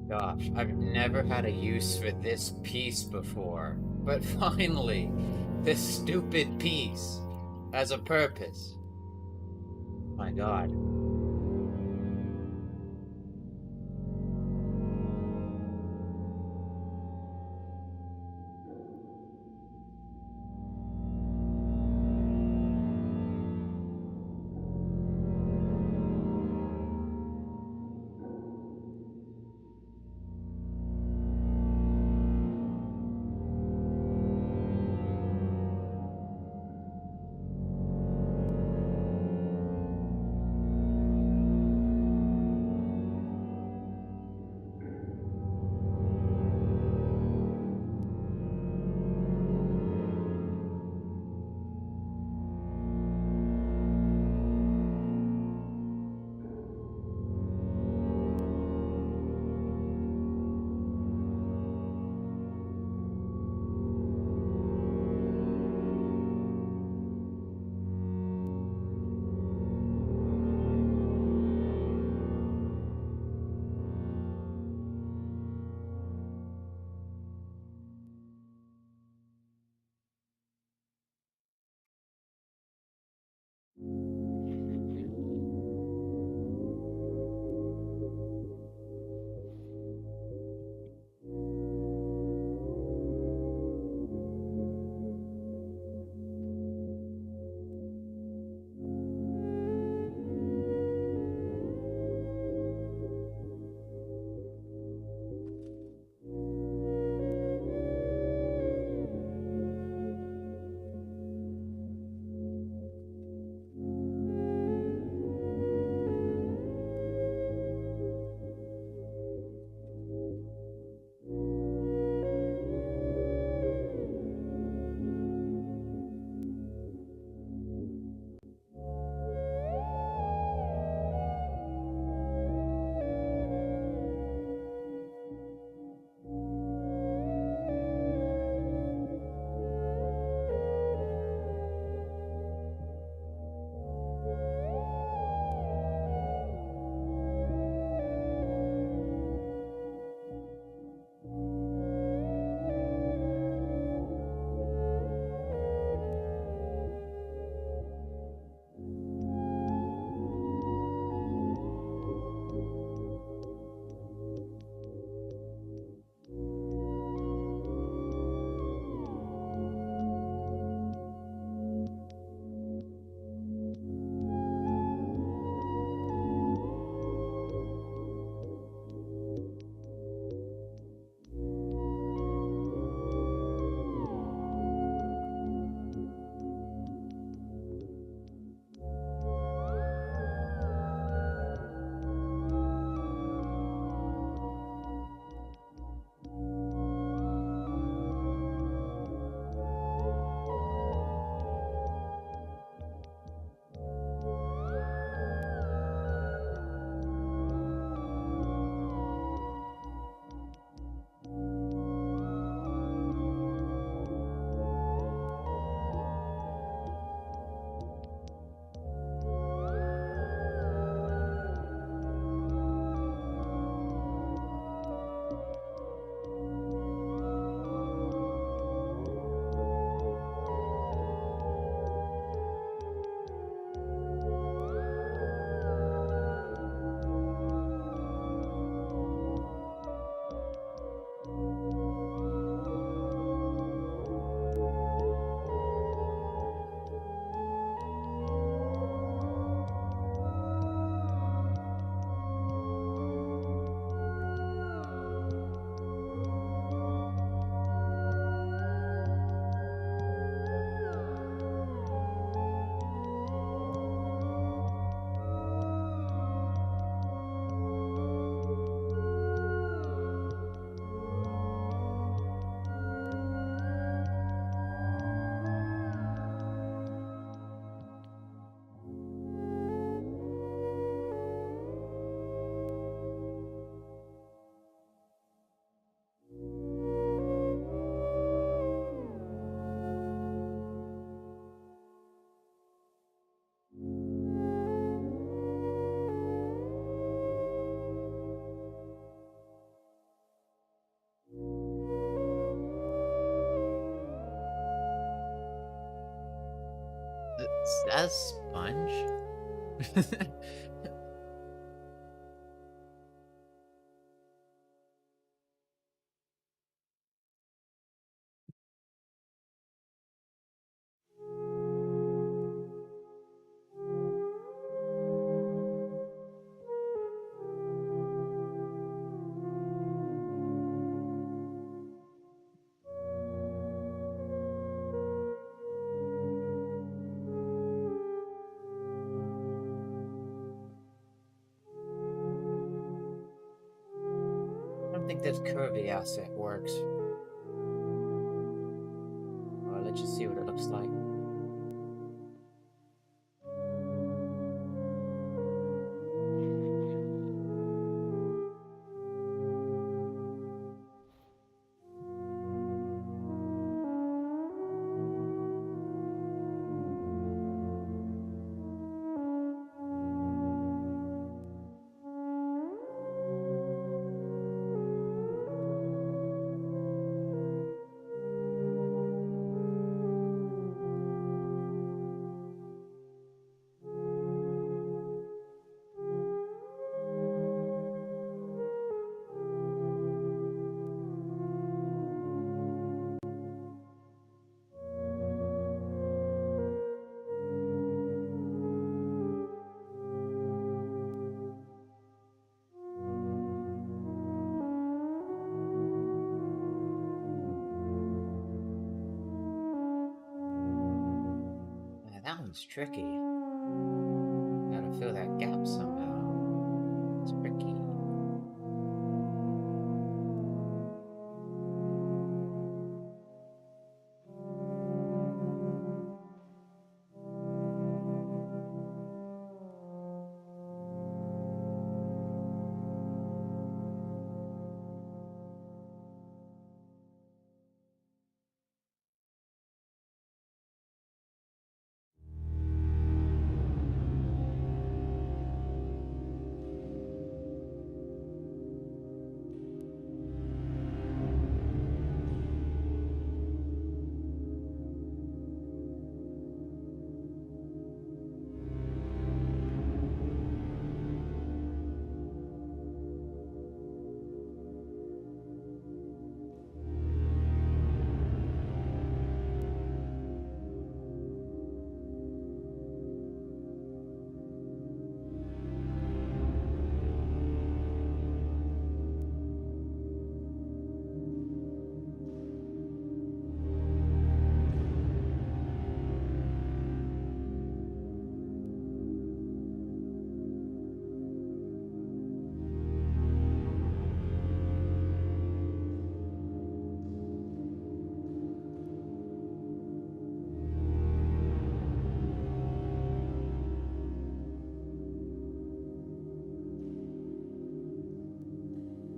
Gosh, I've never had a use for this piece before, but finally, this stupid piece has a purpose. My God. A sponge? I don't think this curvy asset works. I'll let you see what it looks like. Yeah, that one's tricky. Gotta fill that gap somehow. It's tricky.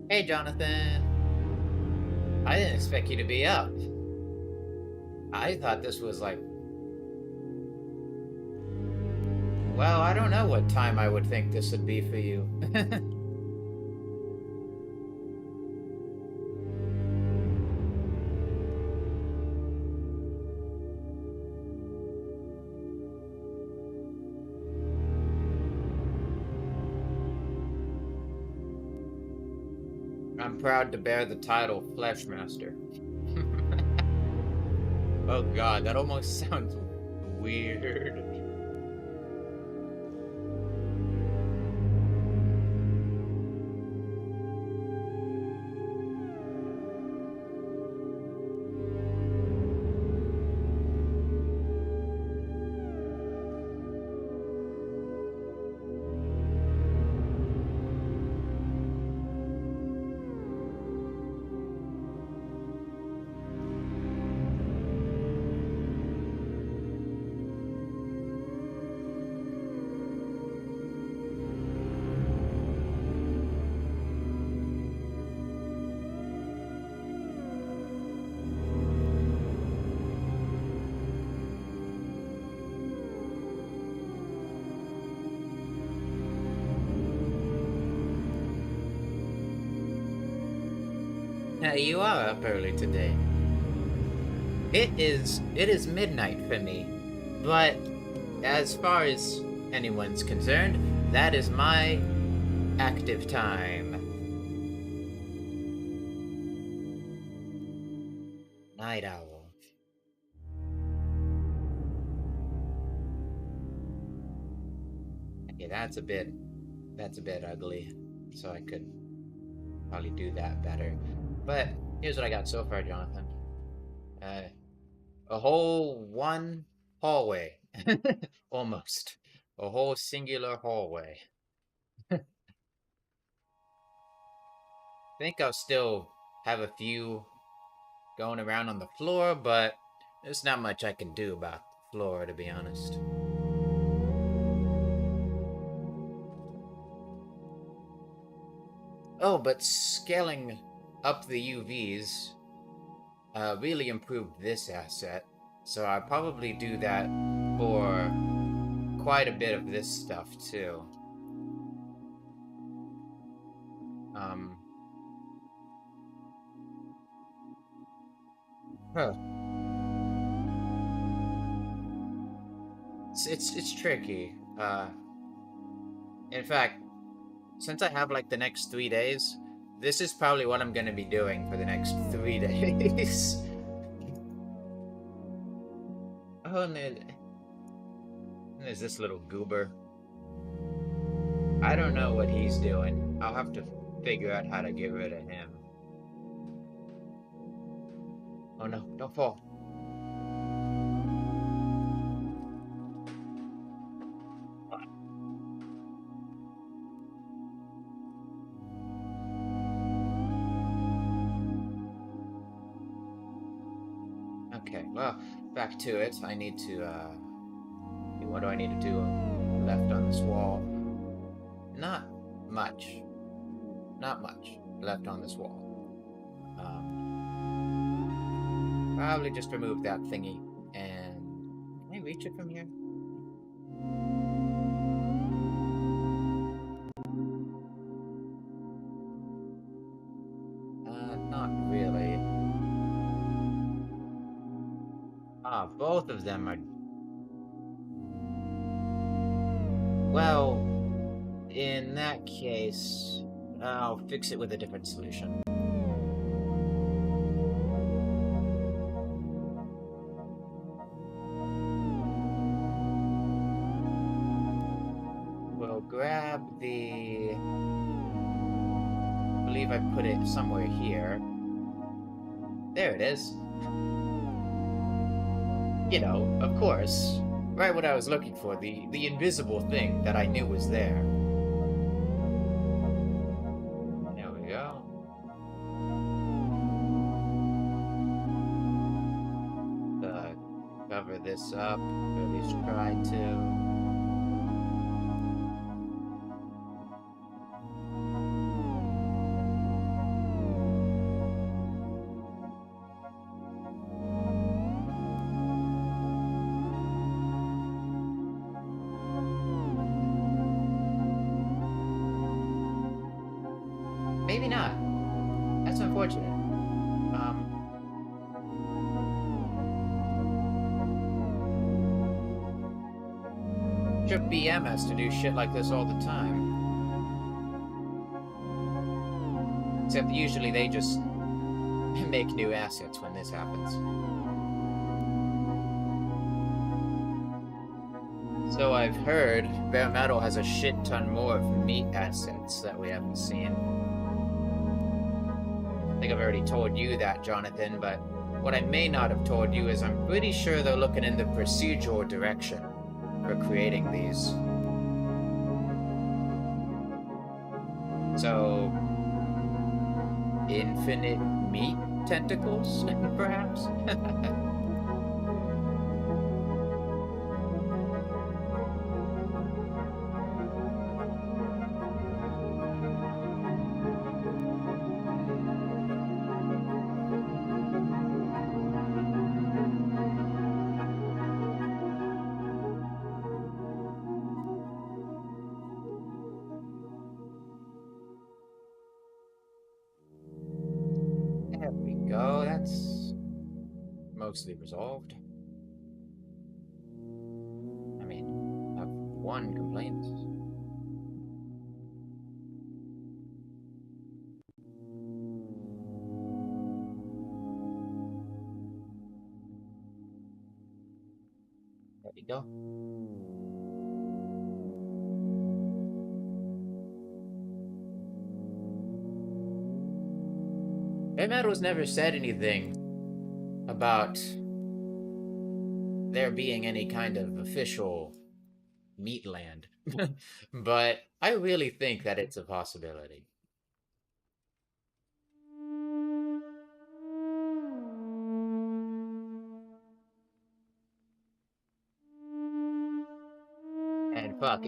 Hey, Jonathan. I didn't expect you to be up. I thought this was like... Well, I don't know what time I would think this would be for you. I'm proud to bear the title Fleshmaster. Oh god, that almost sounds weird. Yeah, you are up early today. It is midnight for me, but as far as anyone's concerned, that is my active time. Night owl. Okay, that's a bit ugly. So I could probably do that better. But here's what I got so far, Jonathan. A whole one hallway. Almost. A whole singular hallway. I think I'll still have a few going around on the floor, but there's not much I can do about the floor, to be honest. Oh, but scaling up the UVs really improved this asset, so I'll probably do that for quite a bit of this stuff, too. Huh. It's tricky. In fact, since I have like the next 3 days, this is probably what I'm gonna be doing for the next 3 days. Oh, and there's this little goober. I don't know what he's doing. I'll have to figure out how to get rid of him. Oh no, don't fall. Okay, well, back to it. I need to, what do I need to do left on this wall? Not much. Not much left on this wall. Probably just remove that thingy. And can I reach it from here? Not really. Ah, both of them are... Well, in that case, I'll fix it with a different solution. We'll grab the... I believe I put it somewhere here. There it is. You know, of course. Right what I was looking for, the invisible thing that I knew was there. There we go. Cover this up, or at least try to. Maybe not. That's unfortunate. Sure, BM has to do shit like this all the time. Except usually they just make new assets when this happens. So I've heard Bare Metal has a shit ton more of meat assets that we haven't seen. I think I've already told you that, Jonathan, but what I may not have told you is I'm pretty sure they're looking in the procedural direction for creating these. So, infinite meat tentacles, perhaps? There we go, that's mostly resolved. I mean, one complaint. There we go. Hellmode's never said anything about there being any kind of official meat land, but I really think that it's a possibility. And fuck,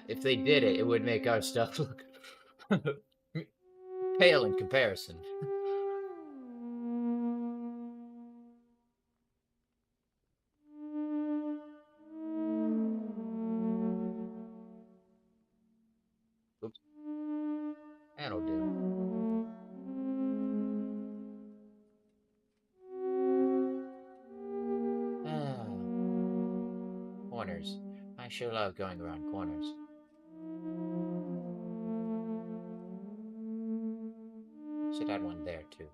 if they did it, it would make our stuff look pale in comparison. Oops. That'll do. Ah. Corners. I sure love going around corners. Should add one there, too.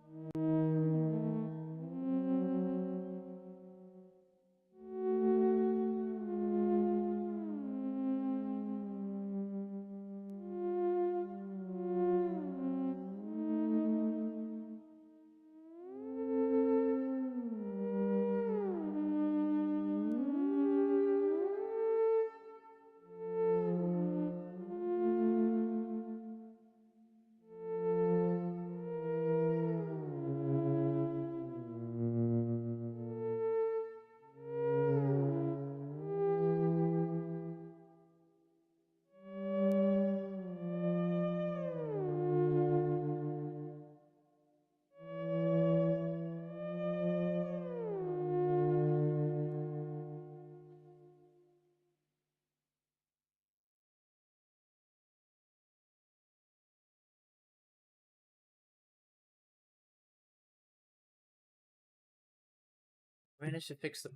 Managed to fix the...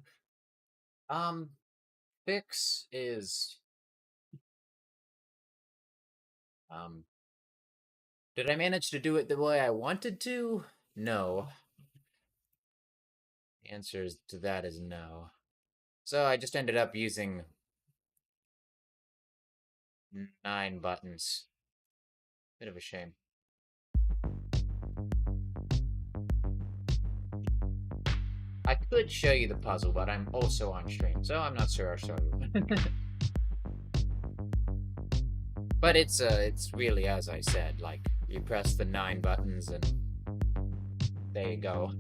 Fix is... Did I manage to do it the way I wanted to? No. The answer to that is no. So I just ended up using 9 buttons. Bit of a shame. I could show you the puzzle, but I'm also on stream, so I'm not sure I'll show you. But it's really as I said, like, you press the 9 buttons and there you go.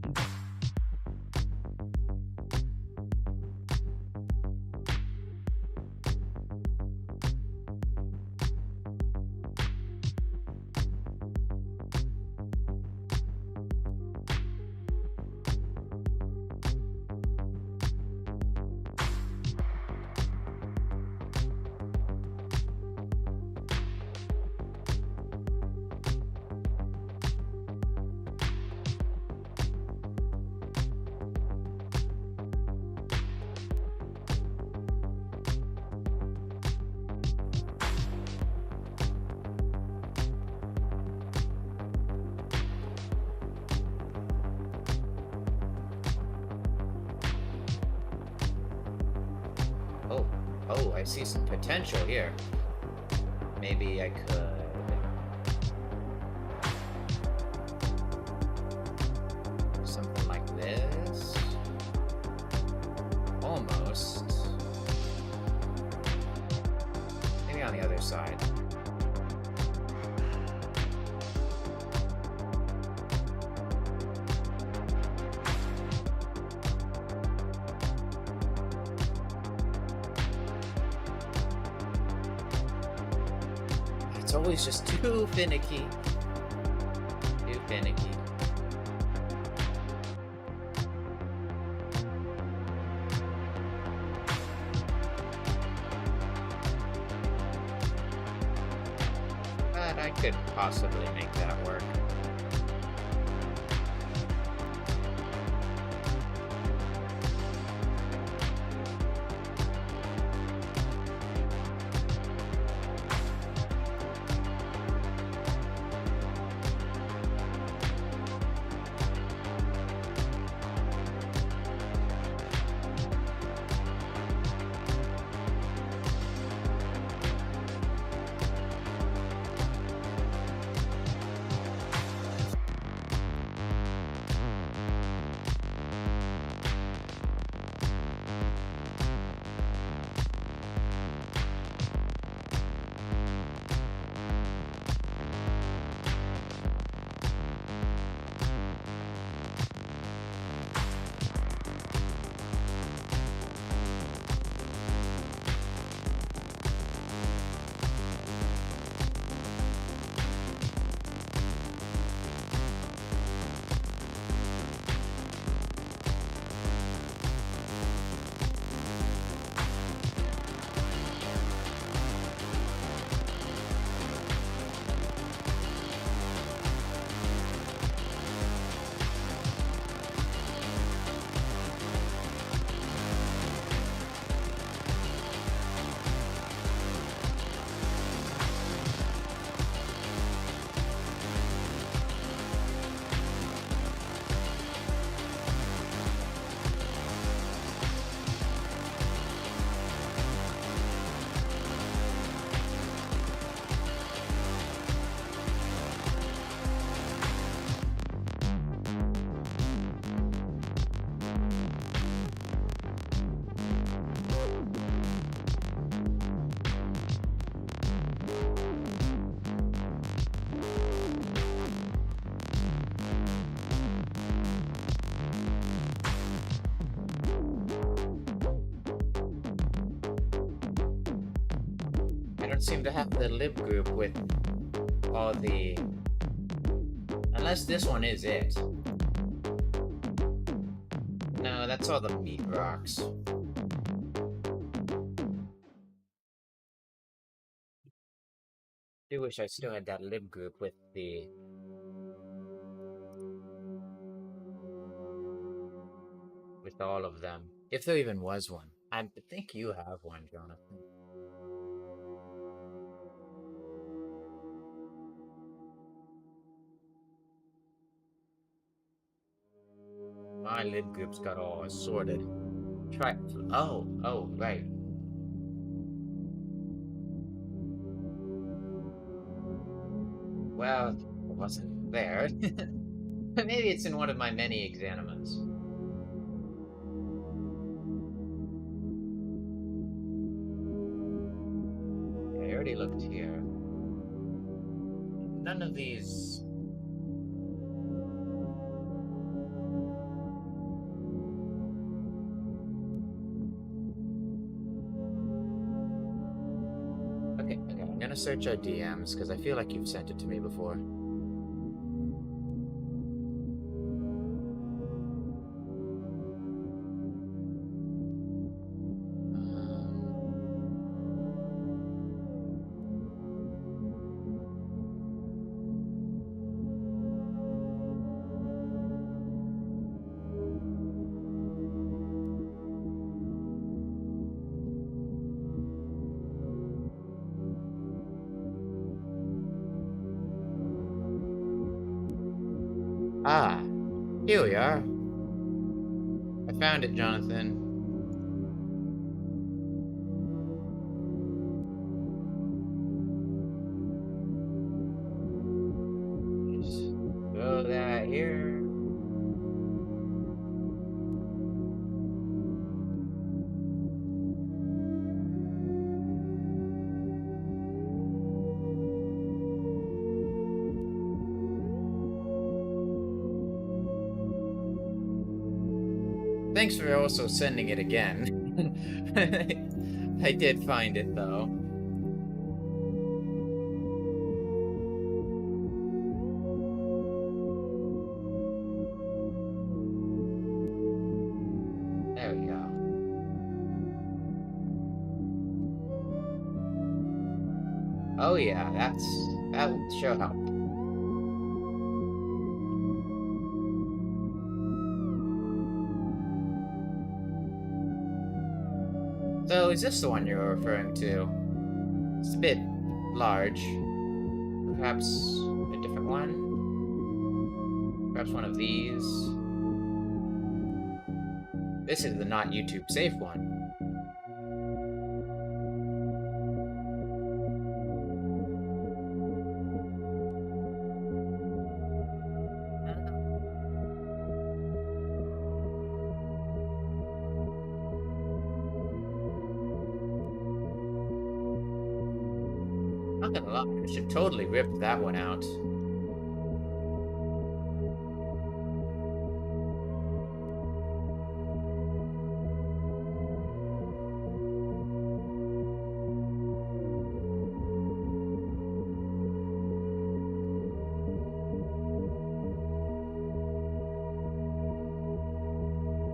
Oh, I see some potential here. Maybe I could... something like this? Almost. Maybe on the other side. It's always just too finicky. Too finicky. But I could possibly make that work. don't seem to have the lib group with all the... Unless this one is it. No, that's all the meat rocks. I do wish I still had that lib group with the... with all of them. If there even was one. I think you have one, Jonathan. My lib groups got all assorted. Try... Oh, right. Well, it wasn't there. Maybe it's in one of my many examiners. I already looked here. None of these... Okay, I'm gonna search our DMs, because I feel like you've sent it to me before. Ah, here we are. I found it, Jonathan. Just throw that here. Thanks for also sending it again. I did find it, though. There we go. Oh yeah, that would sure help. So, is this the one you're referring to? It's a bit large. Perhaps a different one? Perhaps one of these? This is the not YouTube safe one. Not gonna lie, I should totally rip that one out.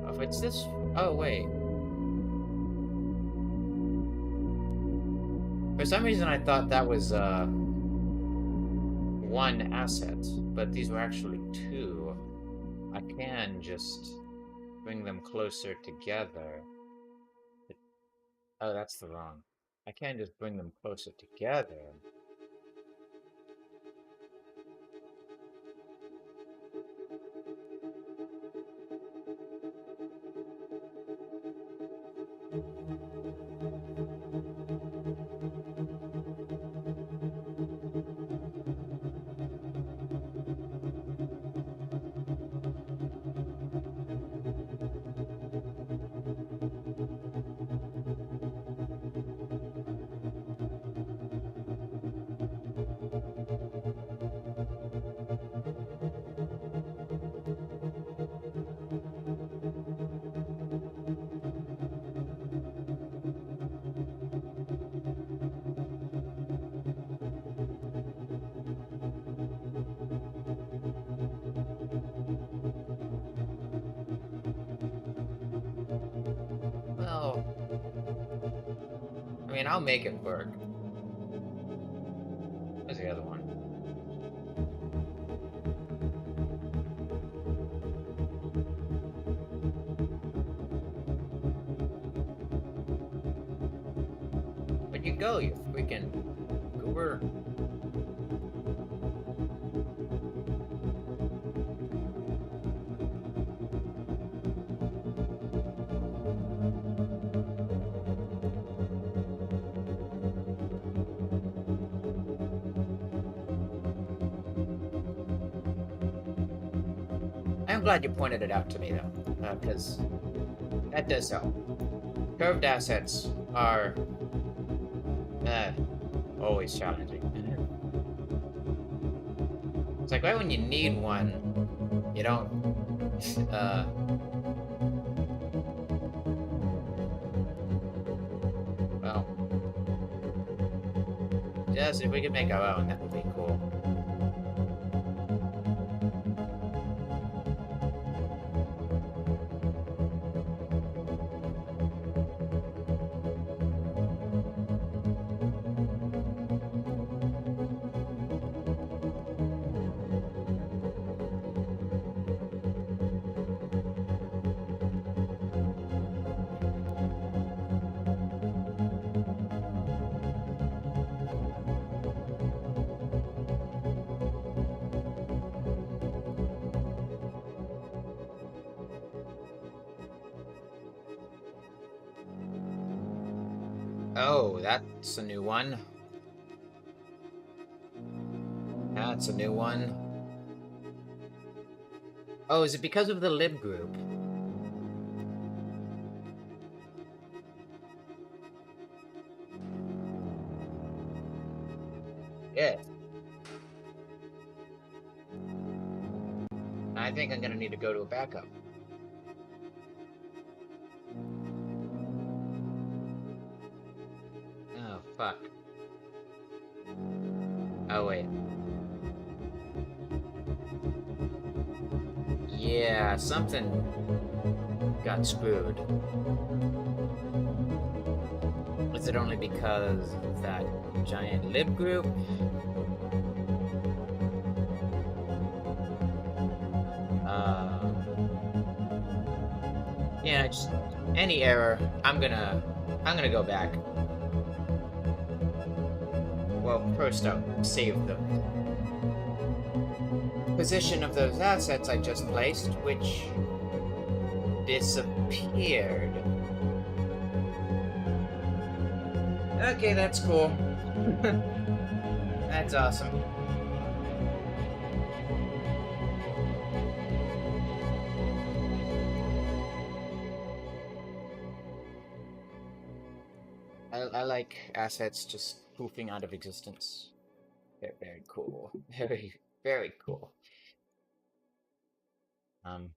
Oh, if it's this... Oh, wait. For some reason, I thought that was, one asset, but these were actually two. I can just bring them closer together. Oh, that's the wrong. I can just bring them closer together. mean, I'll make it work. Where's the other one? Where'd you go, you freaking goober? I'm glad you pointed it out to me, though, because that does help. Curved assets are always challenging. It's like right when you need one, you don't. Well, just if we could make our own, that would be cool. Oh, that's a new one. That's a new one. Oh, is it because of the lib group? Yeah. I think I'm gonna need to go to a backup. Oh, fuck. Oh, wait. Yeah, something got screwed. Is it only because of that giant lib group? Yeah, just any error. I'm gonna go back. Well, first I'll save the position of those assets I just placed, which disappeared. Okay, that's cool. That's awesome. I like assets just poofing out of existence. They're very cool. Very, very cool. Alright,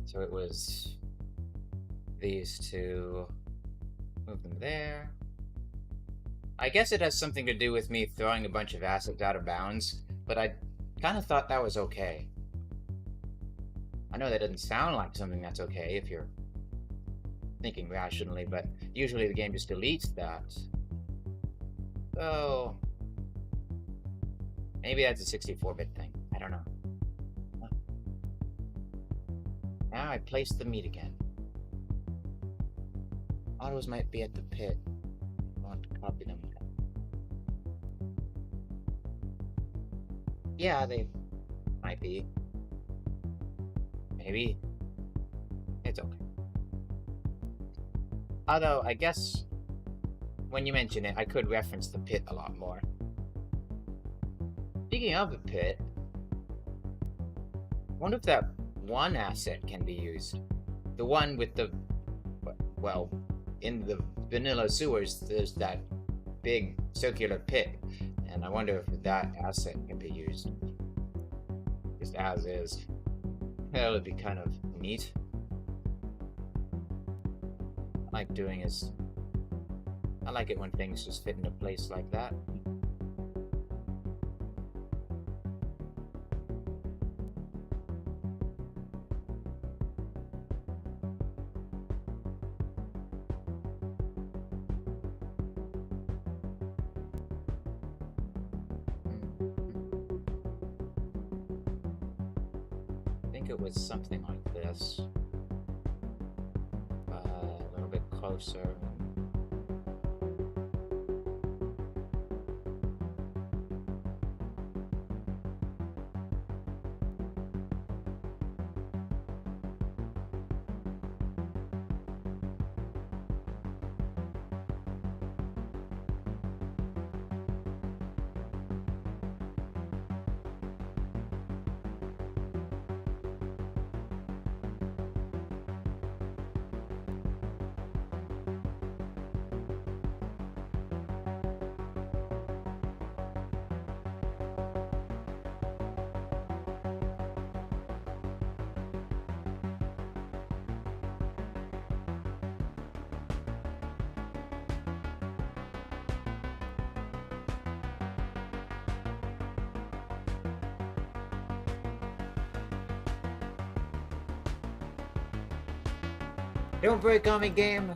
so it was these two. Move them there. I guess it has something to do with me throwing a bunch of assets out of bounds, but I kind of thought that was okay. I know that doesn't sound like something that's okay if you're thinking rationally, but usually the game just deletes that. So maybe that's a 64-bit thing. I don't know. Now I place the meat again. Autos might be at the pit. I want to copy them. Yeah, they might be. Maybe. It's okay. Although, I guess when you mention it, I could reference the pit a lot more. Speaking of the pit, I wonder if that one asset can be used. The one with the, well, in the vanilla sewers, there's that big circular pit, and I wonder if that asset can be used just as is. That would be kind of neat. I like doing is, I like it when things just fit into place like that. think it was something like this. A little bit closer. Don't break on me, game!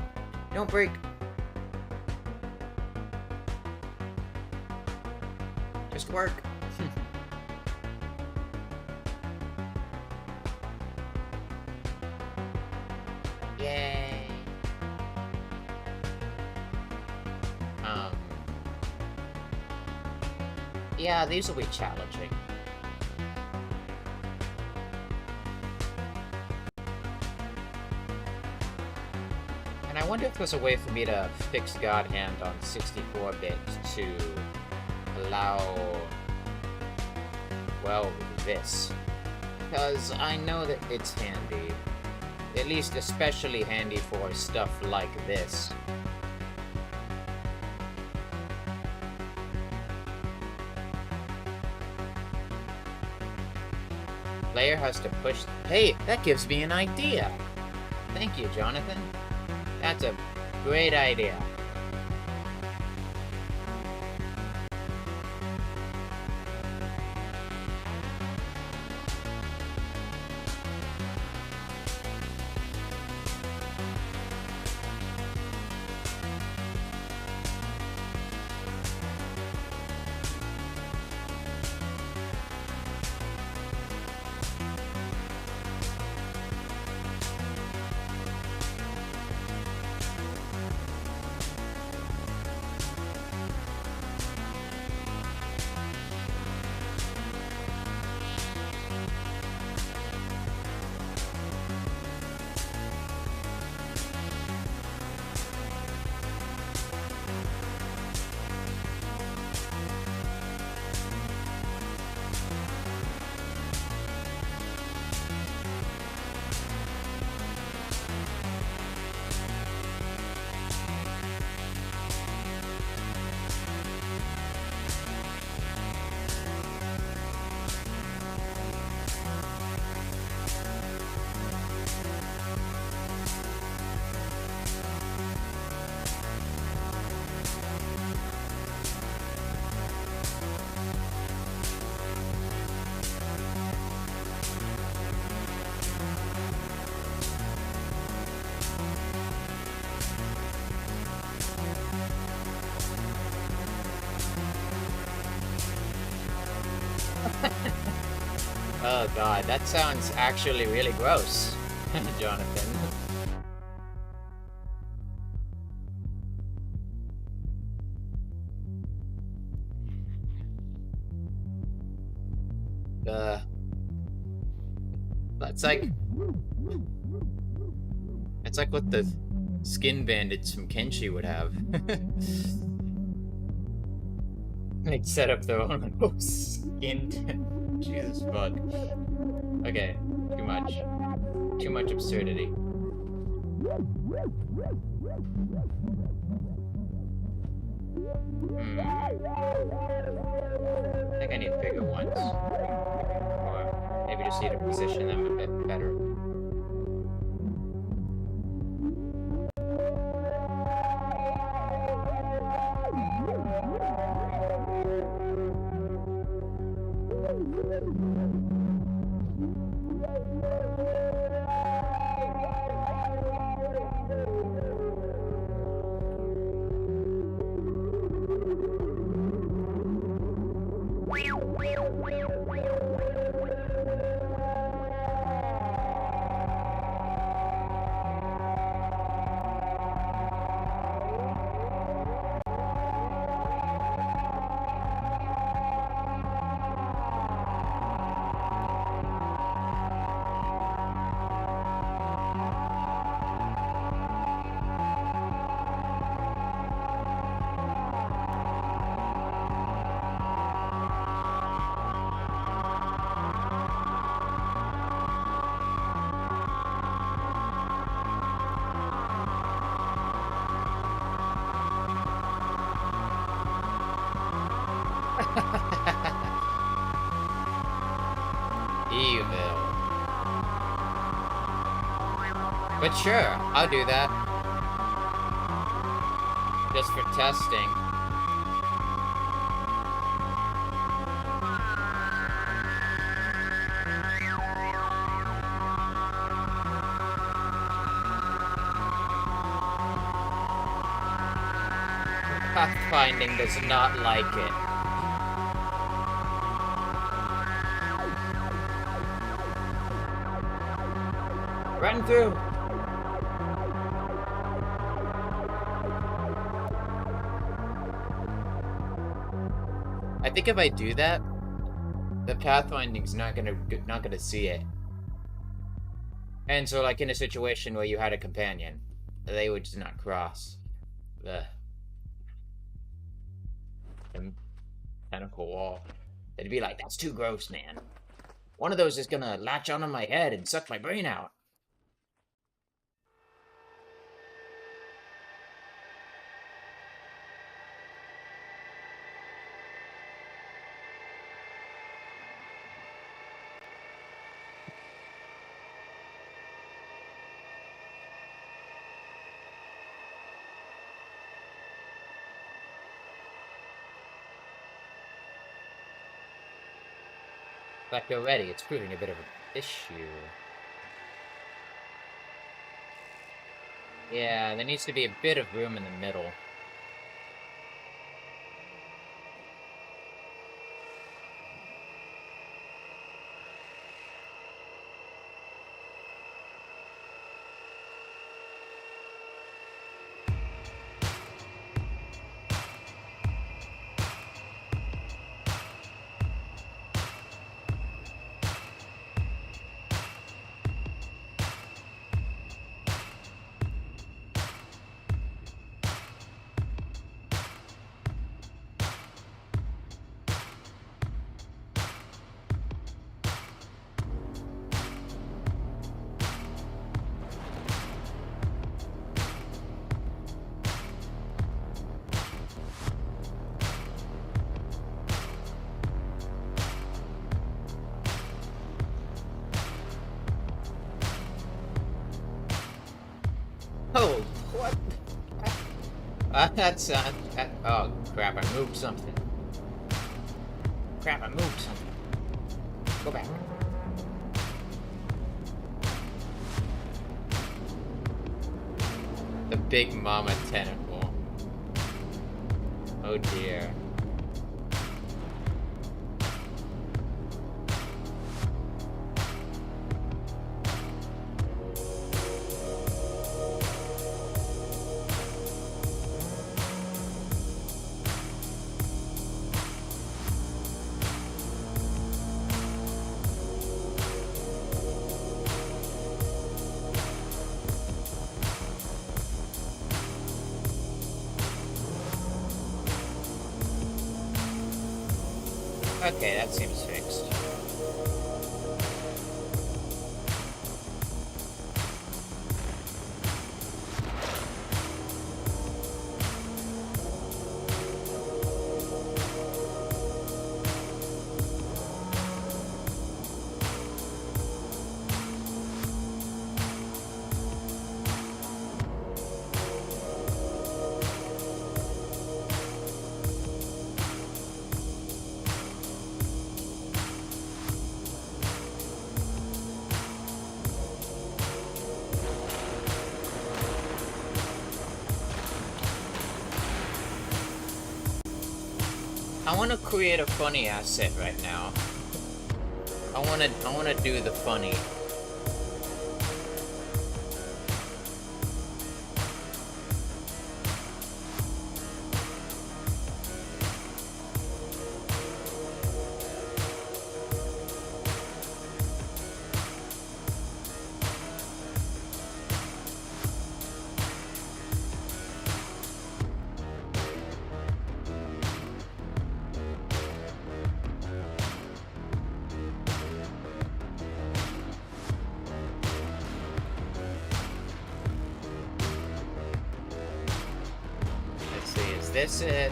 Don't break! Just work! Yay! Yeah, these will be challenging. I wonder if there's a way for me to fix God Hand on 64-bit to allow, well, this. Because I know that it's handy. At least especially handy for stuff like this. Player has to push... Hey, that gives me an idea! Thank you, Jonathan. That's a great idea. Oh god, that sounds actually really gross, Jonathan. It's like what the skin bandits from Kenshi would have. They'd set up their own skin. Jesus fuck. Okay, too much. Too much absurdity. I think I need bigger ones. Or maybe just need to position them a bit better. Bayville. But sure, I'll do that. Just for testing. Pathfinding does not like it. Run through! I think if I do that, the pathfinding's not gonna see it. And so, like in a situation where you had a companion, they would just not cross the tentacle wall. They'd be like, "That's too gross, man. One of those is gonna latch onto my head and suck my brain out." Like already, it's proving a bit of an issue. Yeah, there needs to be a bit of room in the middle. Oh, what? That's, oh, crap, I moved something. Crap, I moved something. Go back. The big mama tentacle. Oh dear. Okay, that seems fixed. I want to create a funny asset right now. I want to do the funny. Is this it?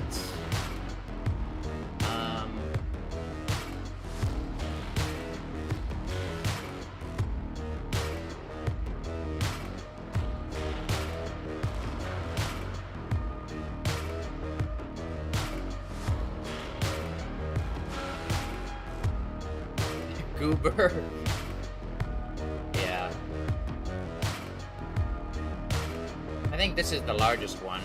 goober. Yeah. I think this is the largest one.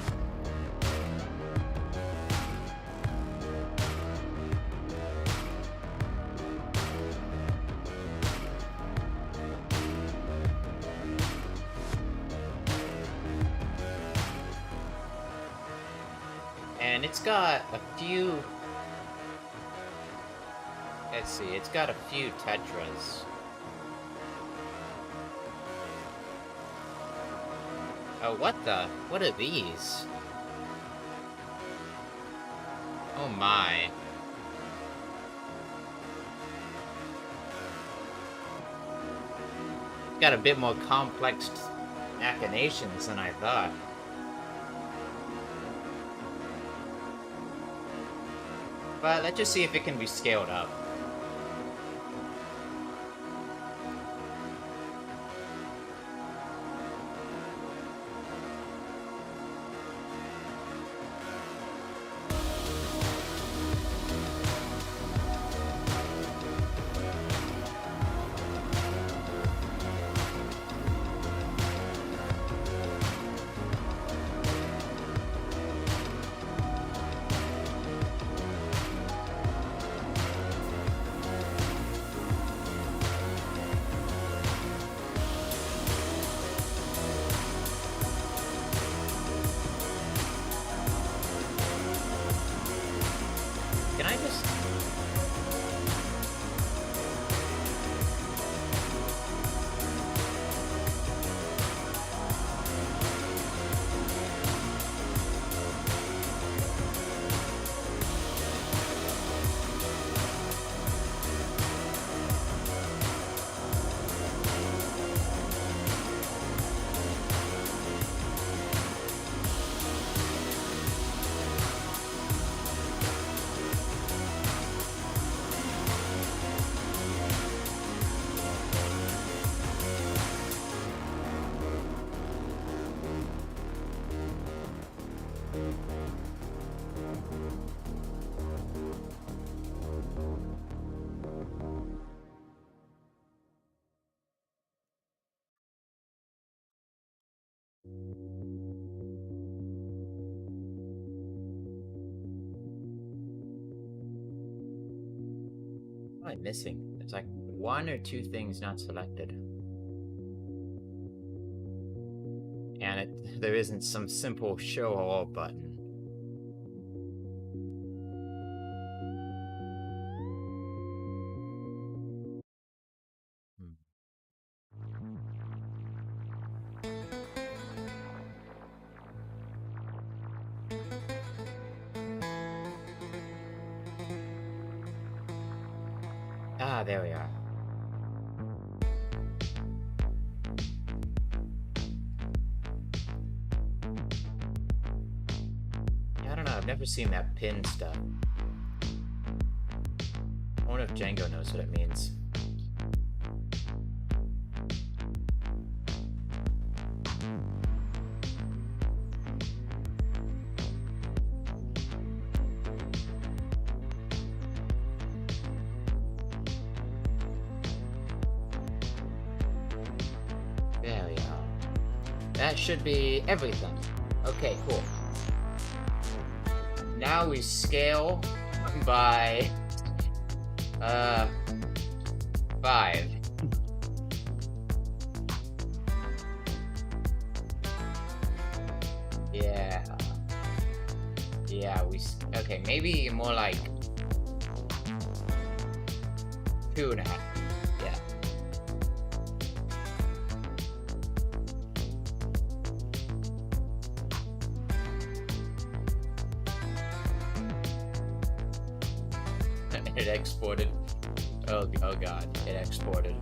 And it's got a few... Let's see, it's got a few tetras. Oh, what the? What are these? Oh my. It's got a bit more complex machinations than I thought. But let's just see if it can be scaled up. Can I just... What am I missing? There's like one or two things not selected. And there isn't some simple show all button. Ah, there we are. Yeah, I don't know, I've never seen that pin stuff. I wonder if Django knows what it means. There we are. That should be everything. Okay, cool. Now we scale by 5. Yeah. Yeah, okay, maybe more like 2.5. Yeah. It exported. Oh god, it exported.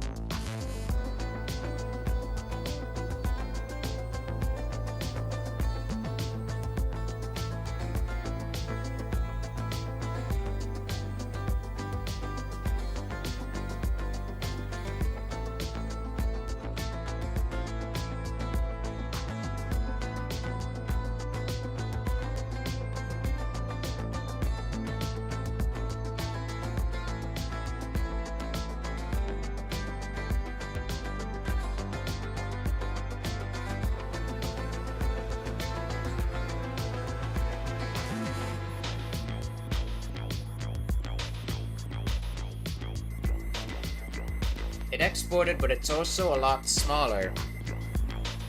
It exported, but it's also a lot smaller.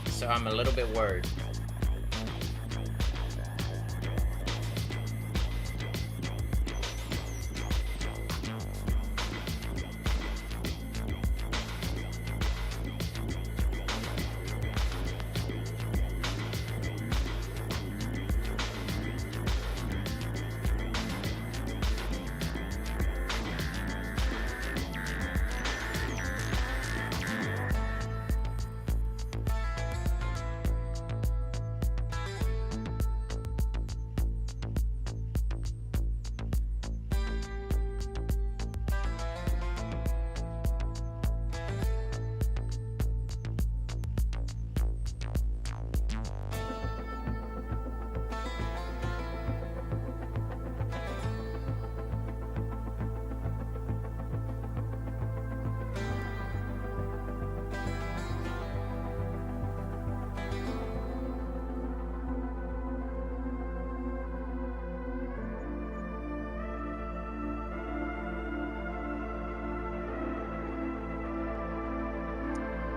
So I'm a little bit worried.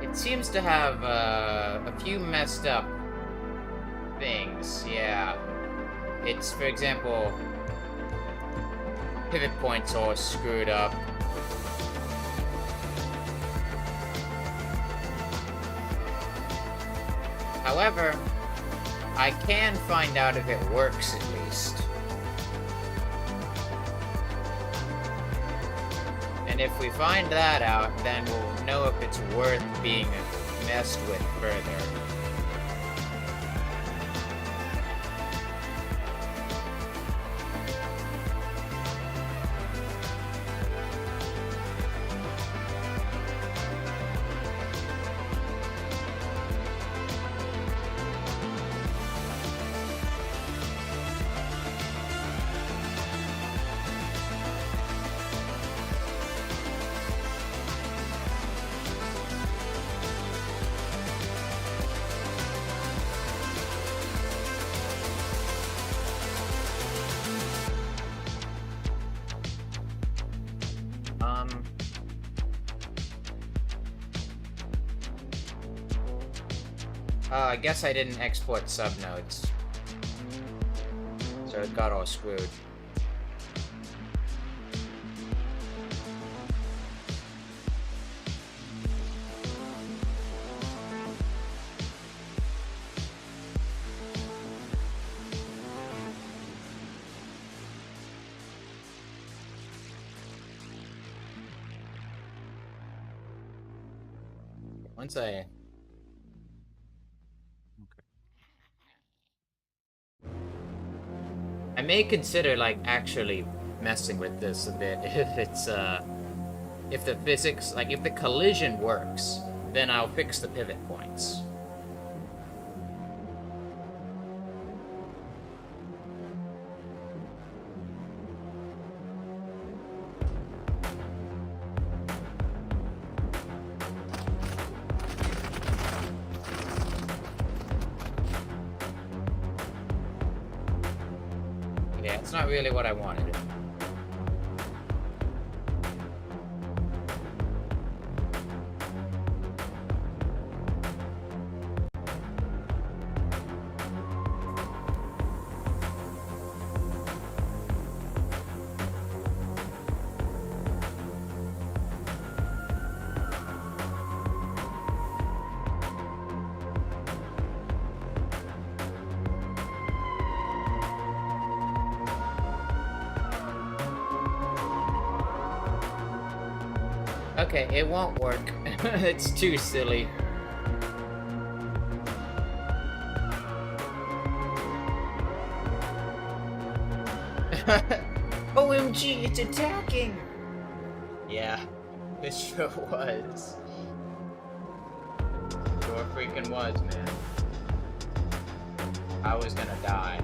It seems to have a few messed up things, yeah. It's, for example, pivot points all screwed up. However, I can find out if it works at least. And if we find that out, then we'll know if it's worth being messed with further. I guess I didn't export subnodes. So it got all screwed. Once I may consider, like, actually messing with this a bit if it's, if the physics, like, if the collision works, then I'll fix the pivot points. Yeah, it's not really what I wanted. Okay, it won't work. It's too silly. OMG, it's attacking! Yeah, this sure was. Sure freaking was, man. I was gonna die.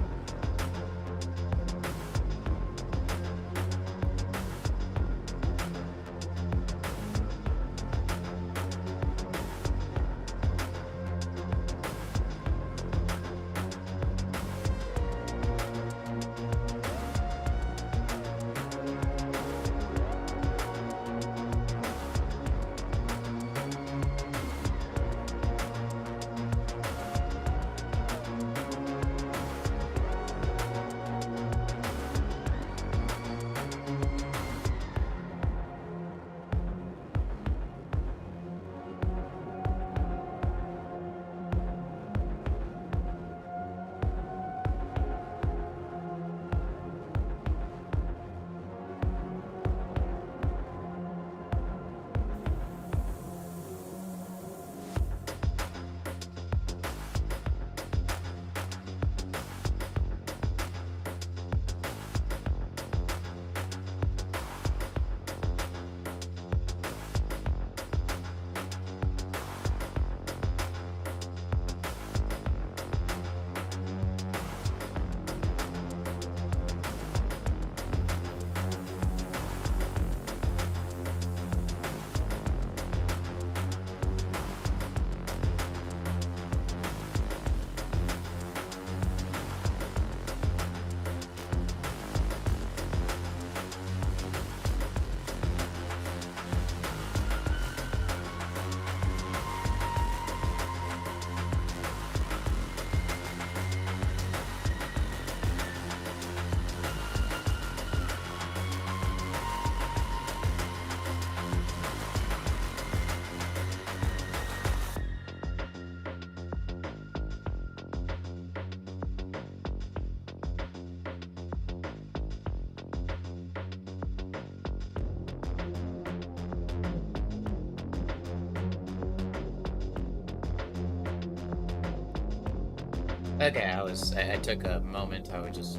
Okay, I took a moment, I was just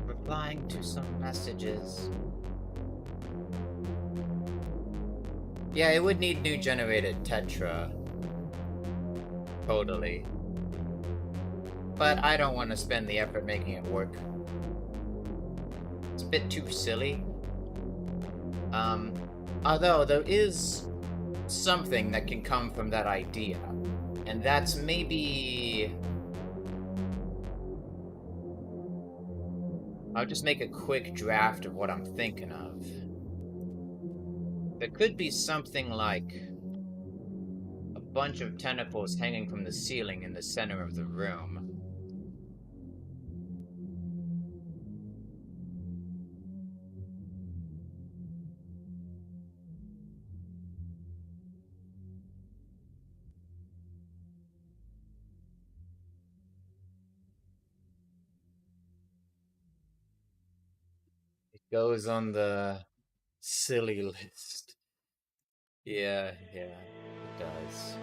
replying to some messages. Yeah, it would need new generated Tetra. Totally. But I don't want to spend the effort making it work. It's a bit too silly. Although there is something that can come from that idea. And that's maybe... I'll just make a quick draft of what I'm thinking of. There could be something like a bunch of tentacles hanging from the ceiling in the center of the room. It goes on the silly list. Yeah, it does.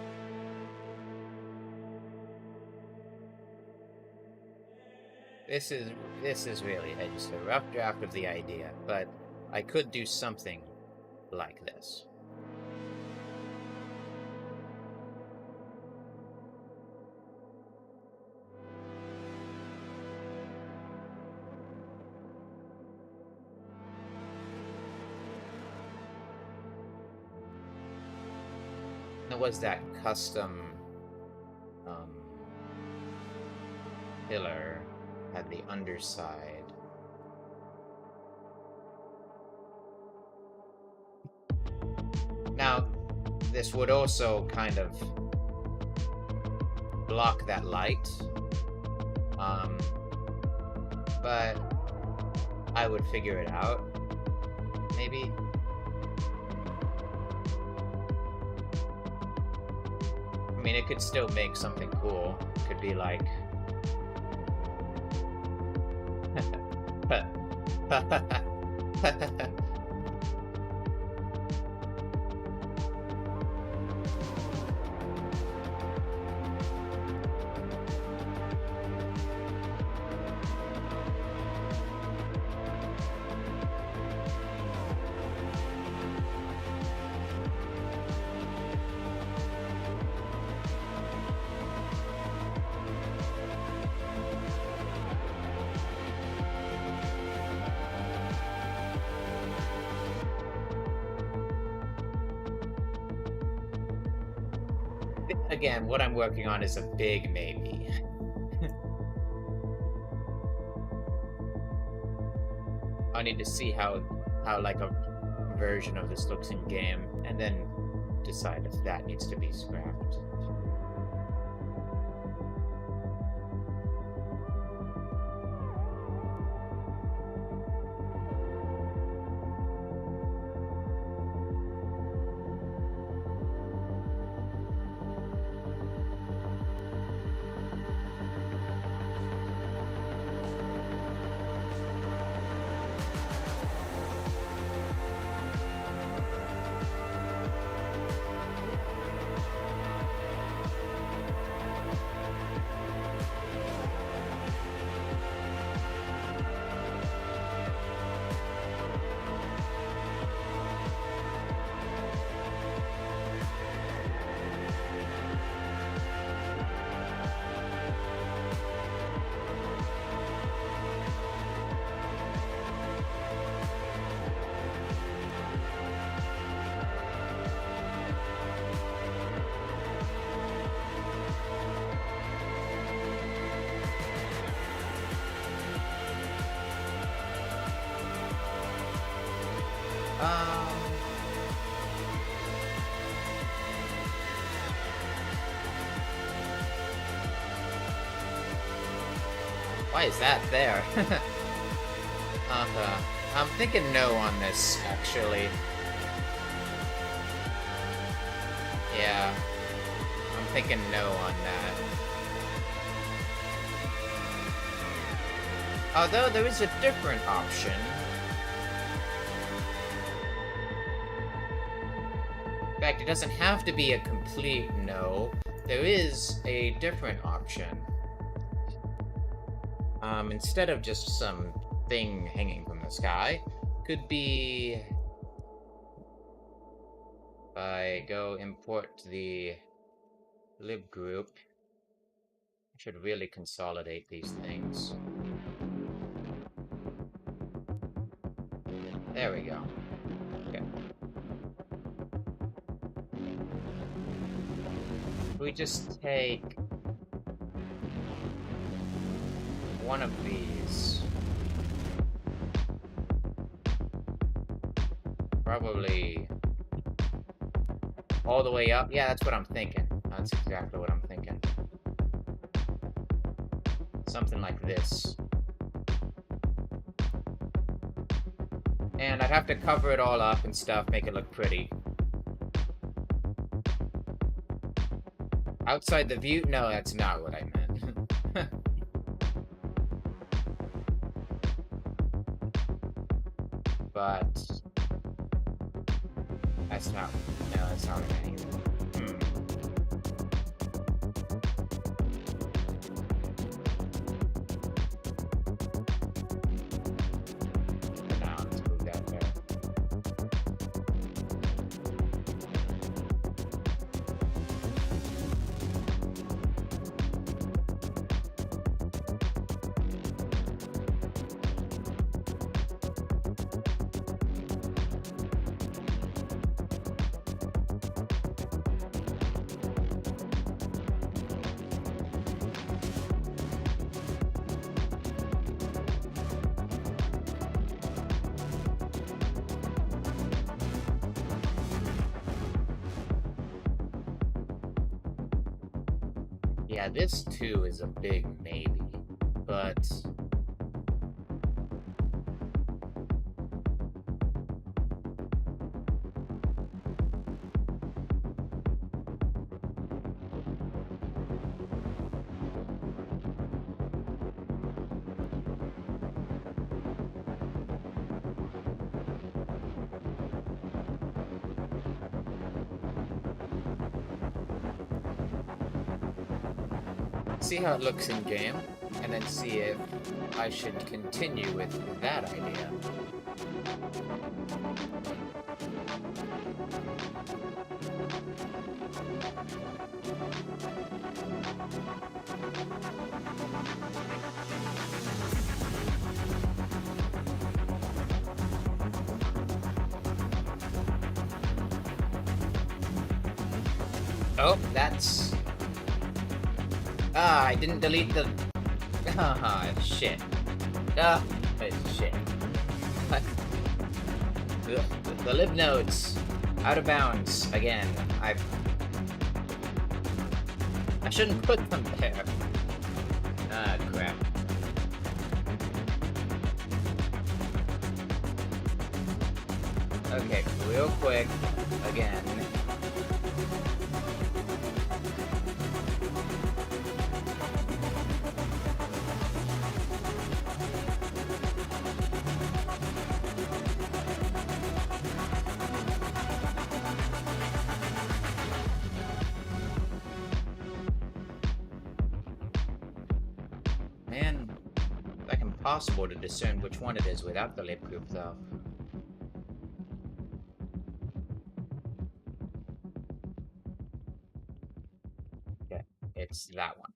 This is really just a rough draft of the idea, but I could do something like this. There was that custom pillar at the underside. Now, this would also kind of block that light. But I would figure it out. Maybe. I mean, it could still make something cool. It could be like... Again, what I'm working on is a big maybe. I need to see how like a version of this looks in game, and then decide if that needs to be scrapped. Why is that there? I'm thinking no on this, actually. Yeah. I'm thinking no on that. Although there is a different option. In fact, it doesn't have to be a complete no. There is a different option. instead of just some thing hanging from the sky, could be if I go import the lib group. I should really consolidate these things. There we go. Okay. We just take one of these. Probably all the way up. Yeah, that's what I'm thinking. That's exactly what I'm thinking. Something like this. And I'd have to cover it all up and stuff, make it look pretty. Outside the view? No, that's not what I meant. But that's not. No, that's not what I mean. Now let's move that there. Yeah, this too is a big maybe, but see how it looks in game, and then see if I should continue with that idea. Oh, that's... Ah, I didn't delete the... Ah, shit. Ah, shit. The lib nodes. Out of bounds. Again. I shouldn't put them there. Ah, crap. Okay, real quick. Again. Man, it's like impossible to discern which one it is without the lib group, though. Okay, it's that one.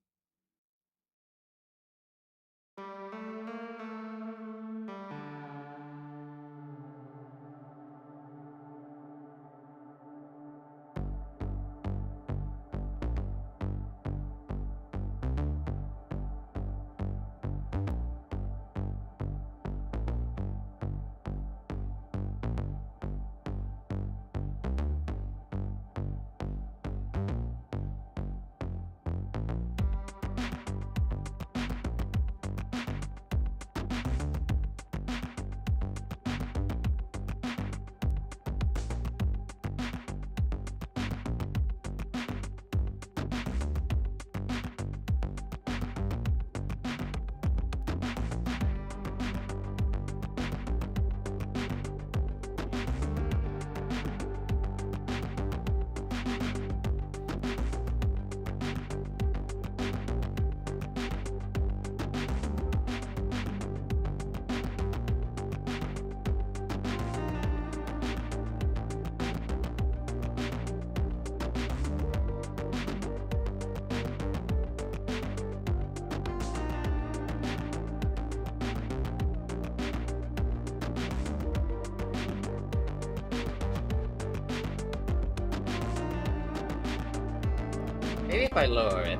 Maybe if I lower it.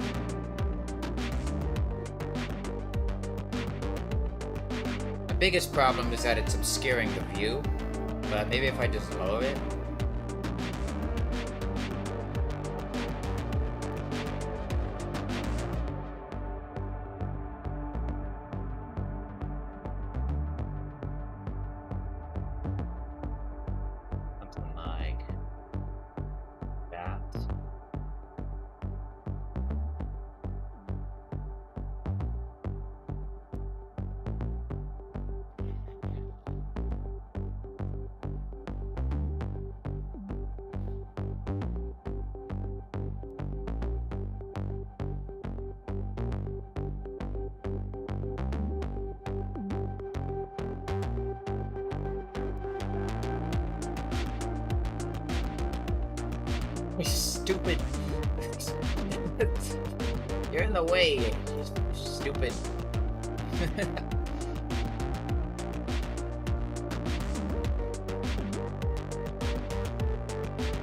My biggest problem is that it's obscuring the view, but maybe if I just lower it. Something like that. Stupid. You're in the way, you stupid.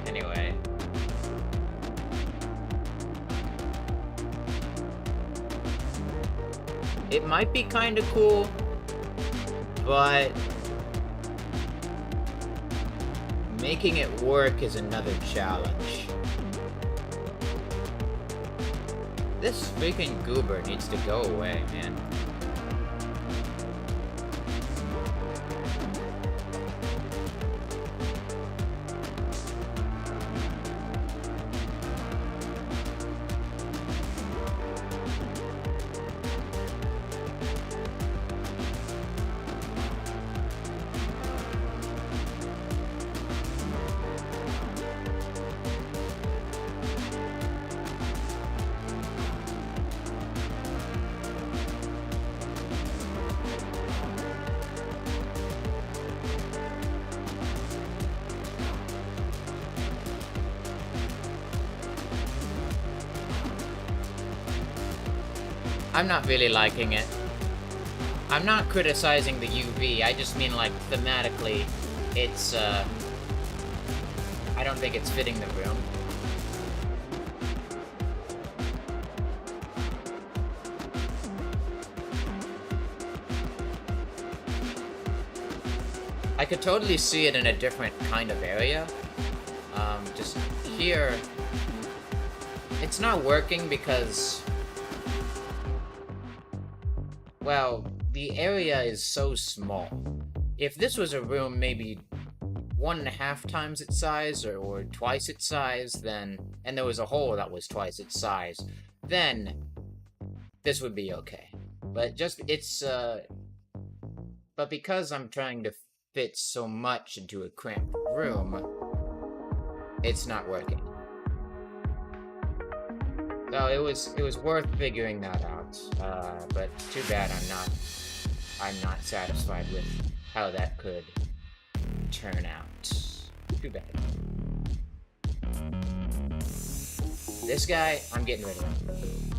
Anyway. It might be kind of cool, but making it work is another challenge. This freaking goober needs to go away, man. I'm not really liking it. I'm not criticizing the UV, I just mean like thematically, it's I don't think it's fitting the room. I could totally see it in a different kind of area. Just here, it's not working because, well, the area is so small. If this was a room maybe 1.5 times its size or twice its size, then, and there was a hole that was twice its size, then this would be okay. But just, it's, but because I'm trying to fit so much into a cramped room, it's not working. So it was worth figuring that out, but too bad I'm not satisfied with how that could turn out. Too bad. This guy, I'm getting rid of him.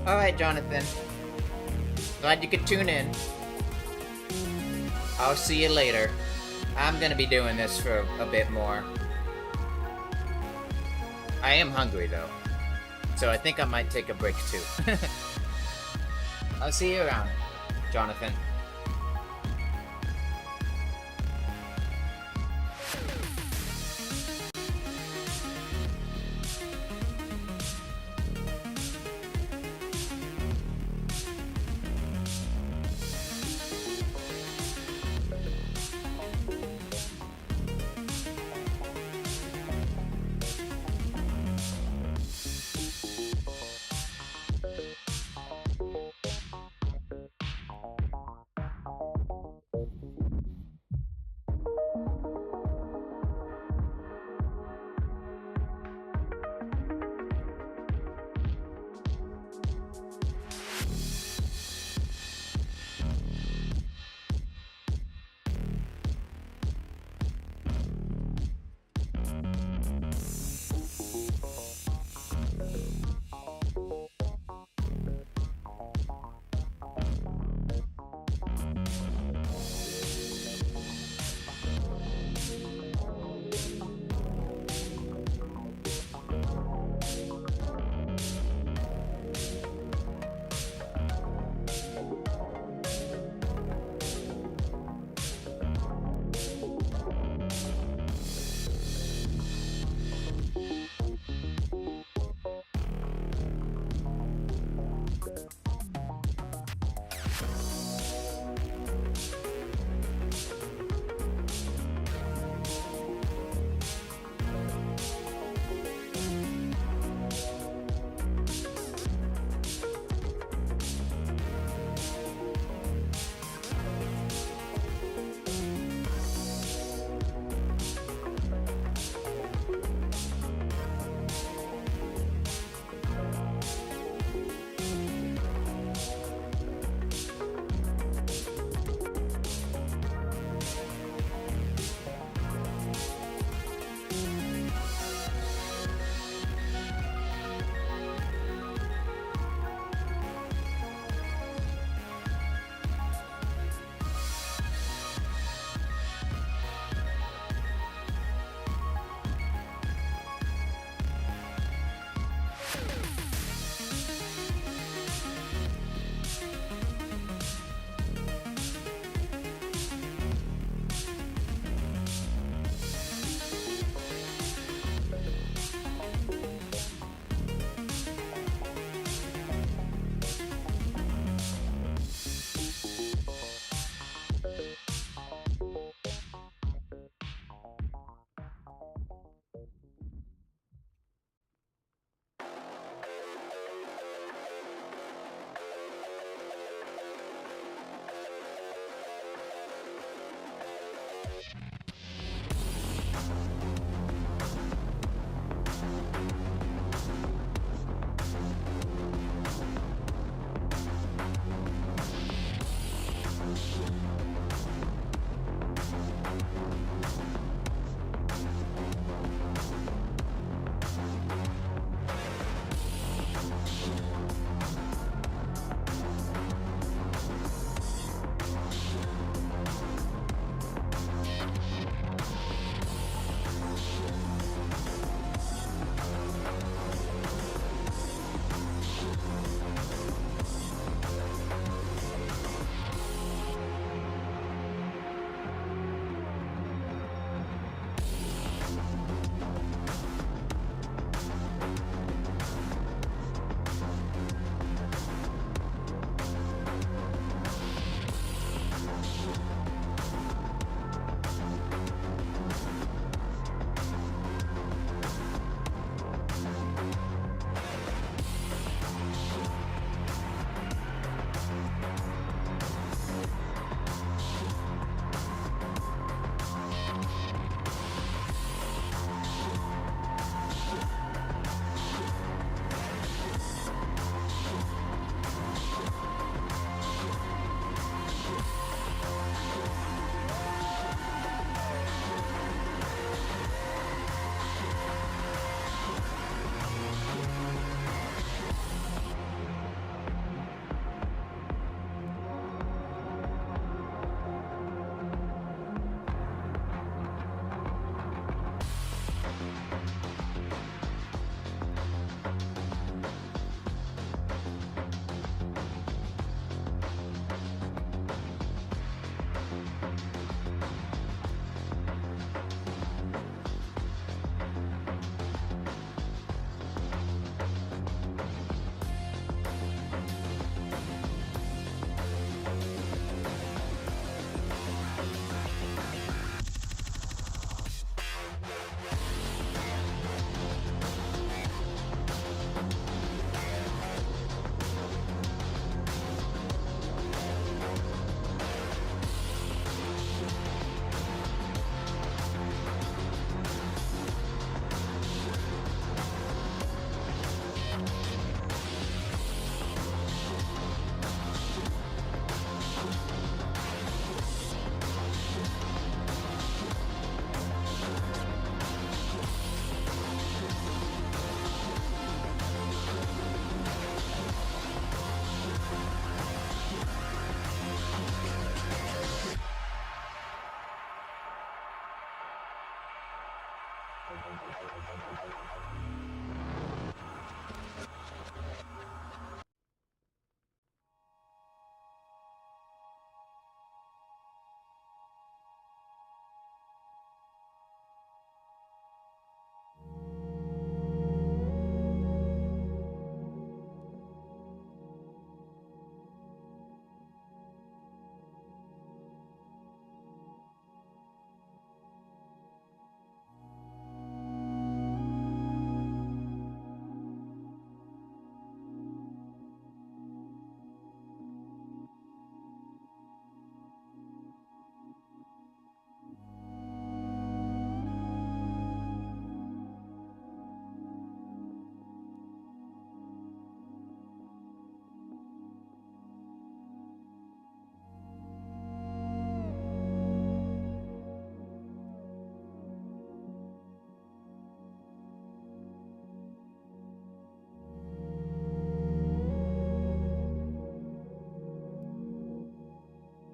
Alright, Jonathan. Glad you could tune in. I'll see you later. I'm gonna be doing this for a bit more. I am hungry, though. So I think I might take a break, too. I'll see you around, Jonathan.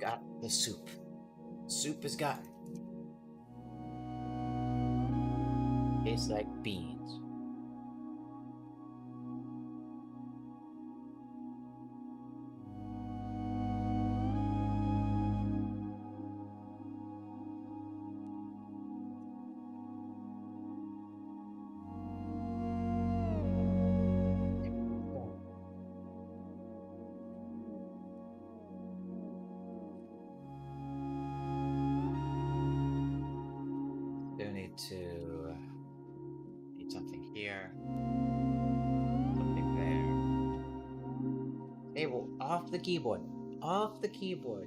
Got the soup. Soup is gotten. Tastes like beans. Still need to need something here. Something there. Table off the keyboard. Off the keyboard.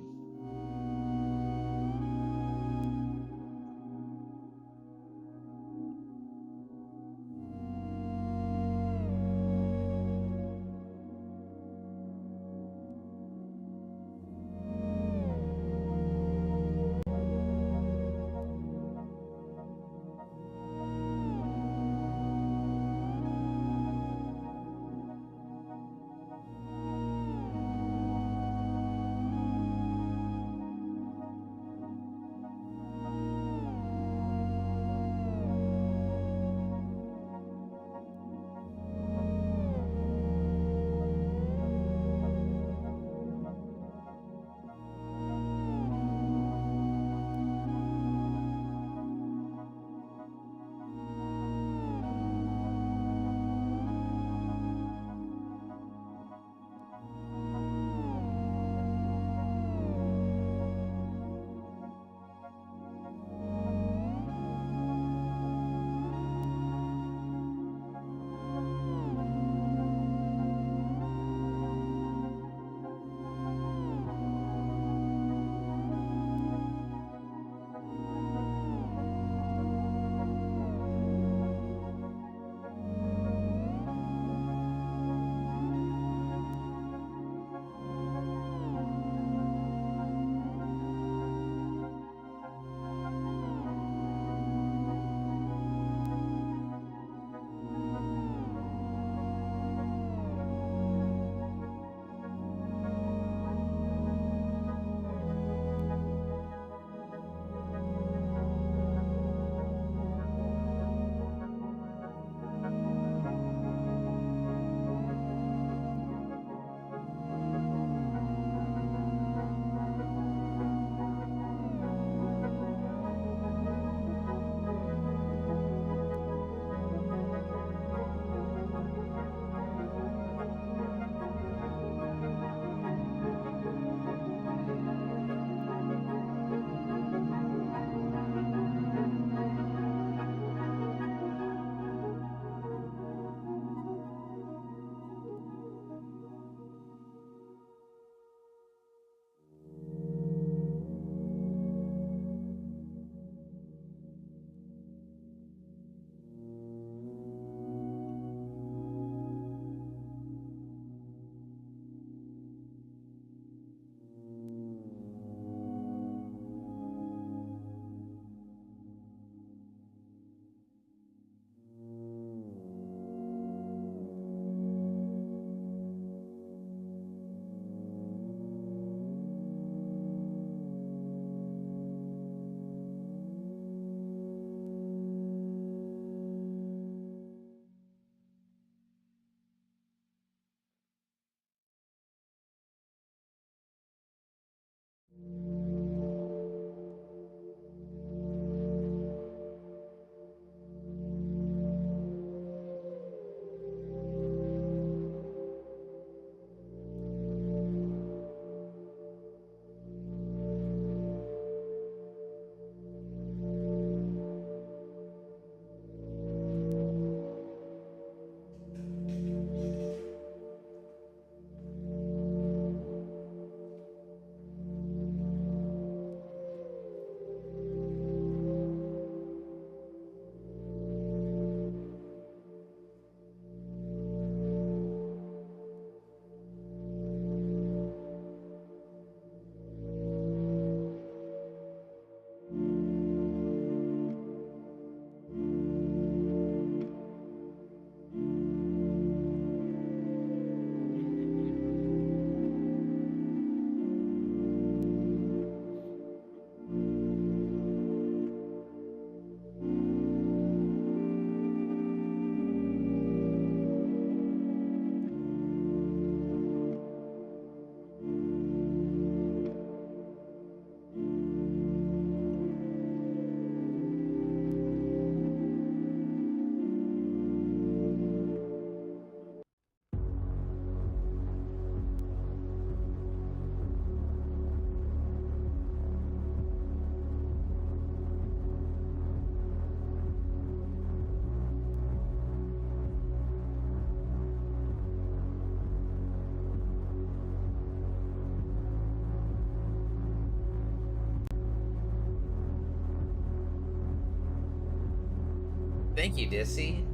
Thank you, Dissy.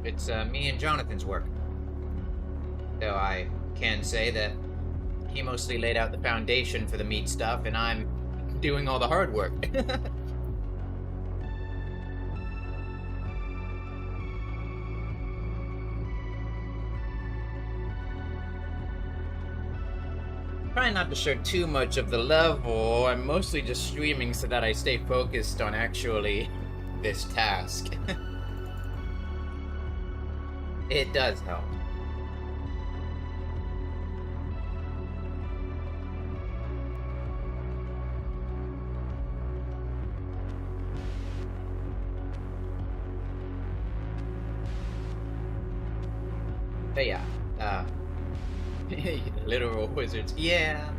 It's me and Jonathan's work. Though I can say that he mostly laid out the foundation for the meat stuff, and I'm doing all the hard work. Trying not to show too much of the level. I'm mostly just streaming so that I stay focused on actually this task. It does help. But yeah, literal wizards. Yeah,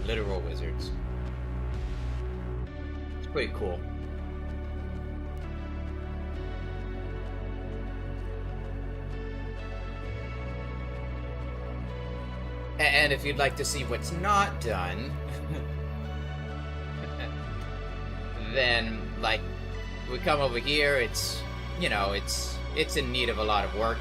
literal wizards. It's pretty cool. And if you'd like to see what's not done, then like we come over here, it's, you know, it's in need of a lot of work.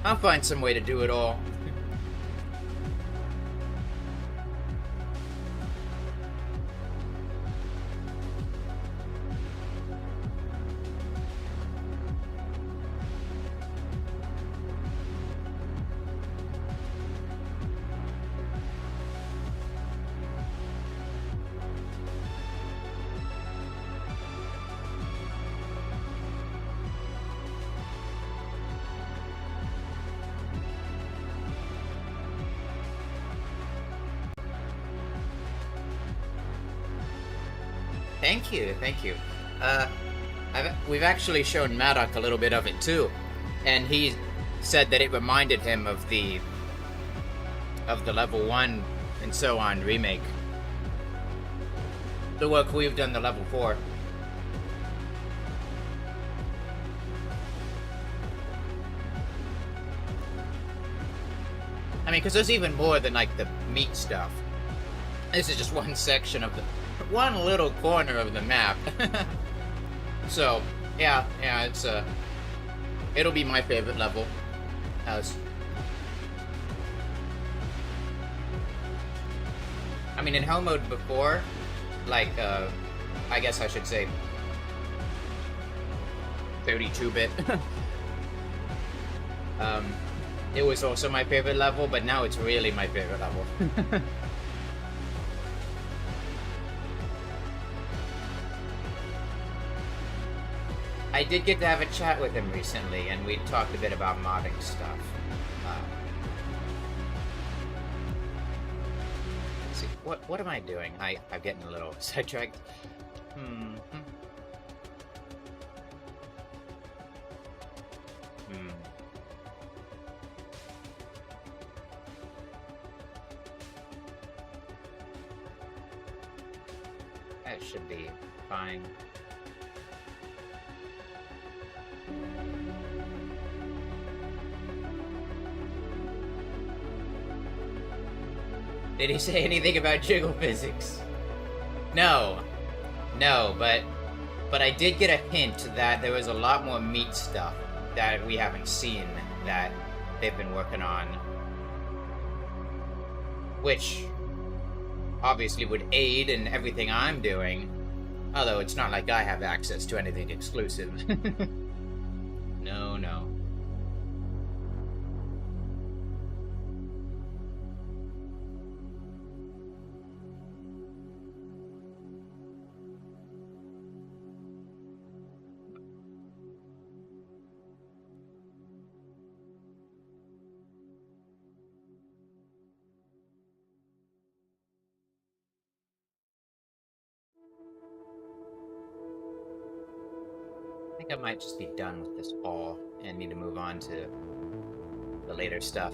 I'll find some way to do it all. Thank you, thank you. We've actually shown Maddock a little bit of it too, and he said that it reminded him of the level 1 and so on remake. The work we've done the level 4. I mean, because there's even more than like the meat stuff. This is just one section of the one little corner of the map. So yeah, it's it'll be my favorite level. I mean, in Hellmode before, like I guess I should say 32-bit. It was also my favorite level, but now it's really my favorite level. I did get to have a chat with him recently, and we talked a bit about modding stuff. Let's see, what am I doing? I'm getting a little sidetracked. That should be fine. Did he say anything about jiggle physics? No, but I did get a hint that there was a lot more meat stuff that we haven't seen that they've been working on, which obviously would aid in everything I'm doing, although it's not like I have access to anything exclusive. No. I think I might just be done with this all and need to move on to the later stuff.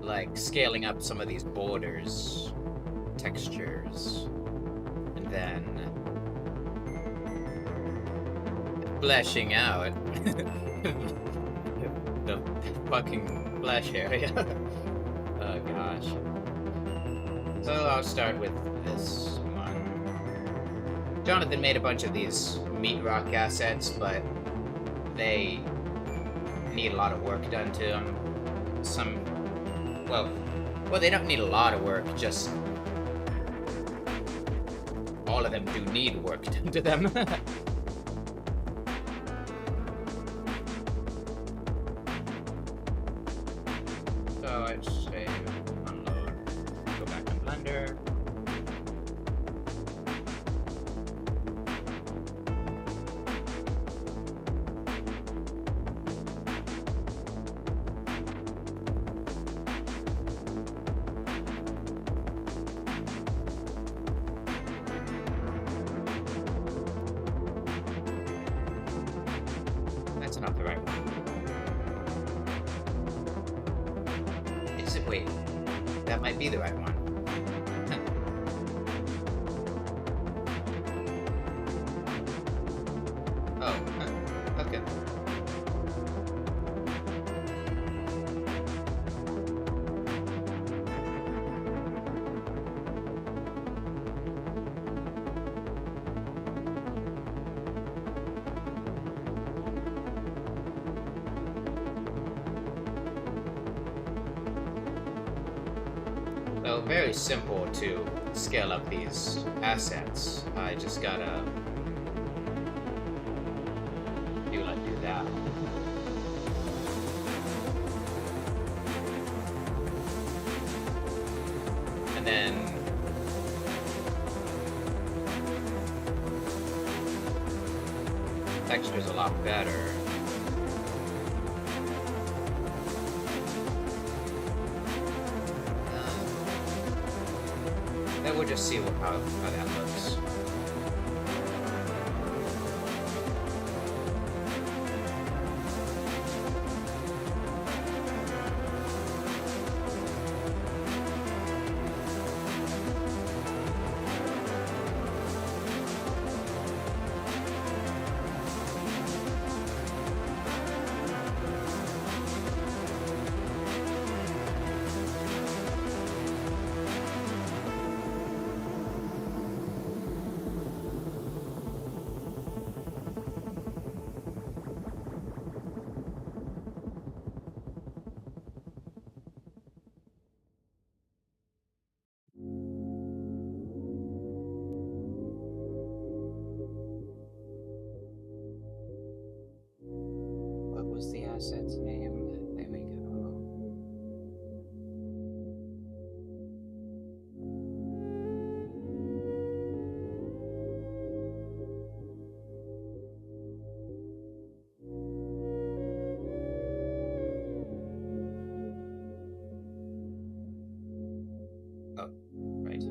Like scaling up some of these borders, textures, and then fleshing out the fucking flesh area. Oh gosh. So I'll start with this one. Jonathan made a bunch of these meat rock assets, but they need a lot of work done to them. Well, they don't need a lot of work, just all of them do need work done to them. So I'd say unload, go back to Blender. That's not the right one. Is it? Wait, that might be the right one. Oh, okay. So very simple to scale up these assets. I just gotta do that. And then texture's a lot better. Then we'll just see how that looks. What was the asset's name? There we go. Oh, right.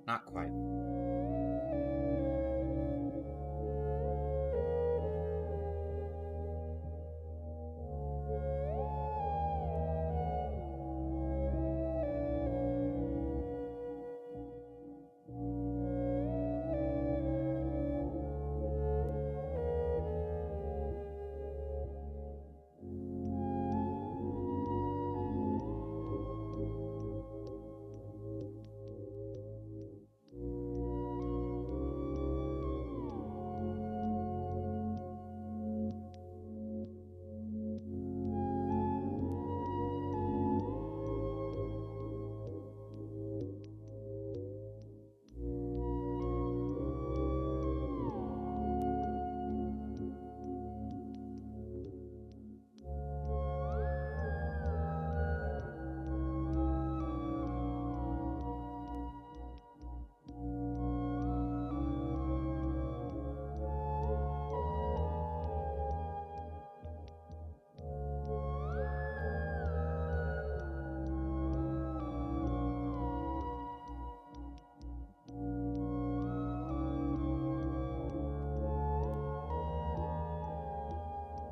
Not quite.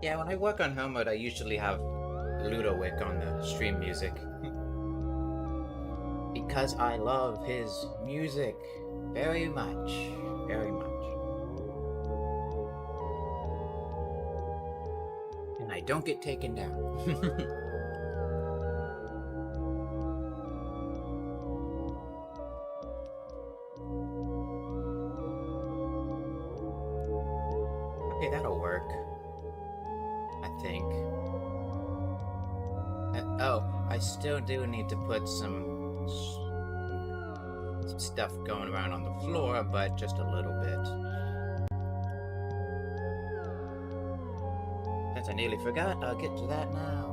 Yeah, when I work on Hellmode, I usually have Ludowick on the stream music. Because I love his music very much. Very much. And I don't get taken down. Okay, that'll work. I think. Oh, I still do need to put some stuff going around on the floor, but just a little bit. Since I nearly forgot, I'll get to that now.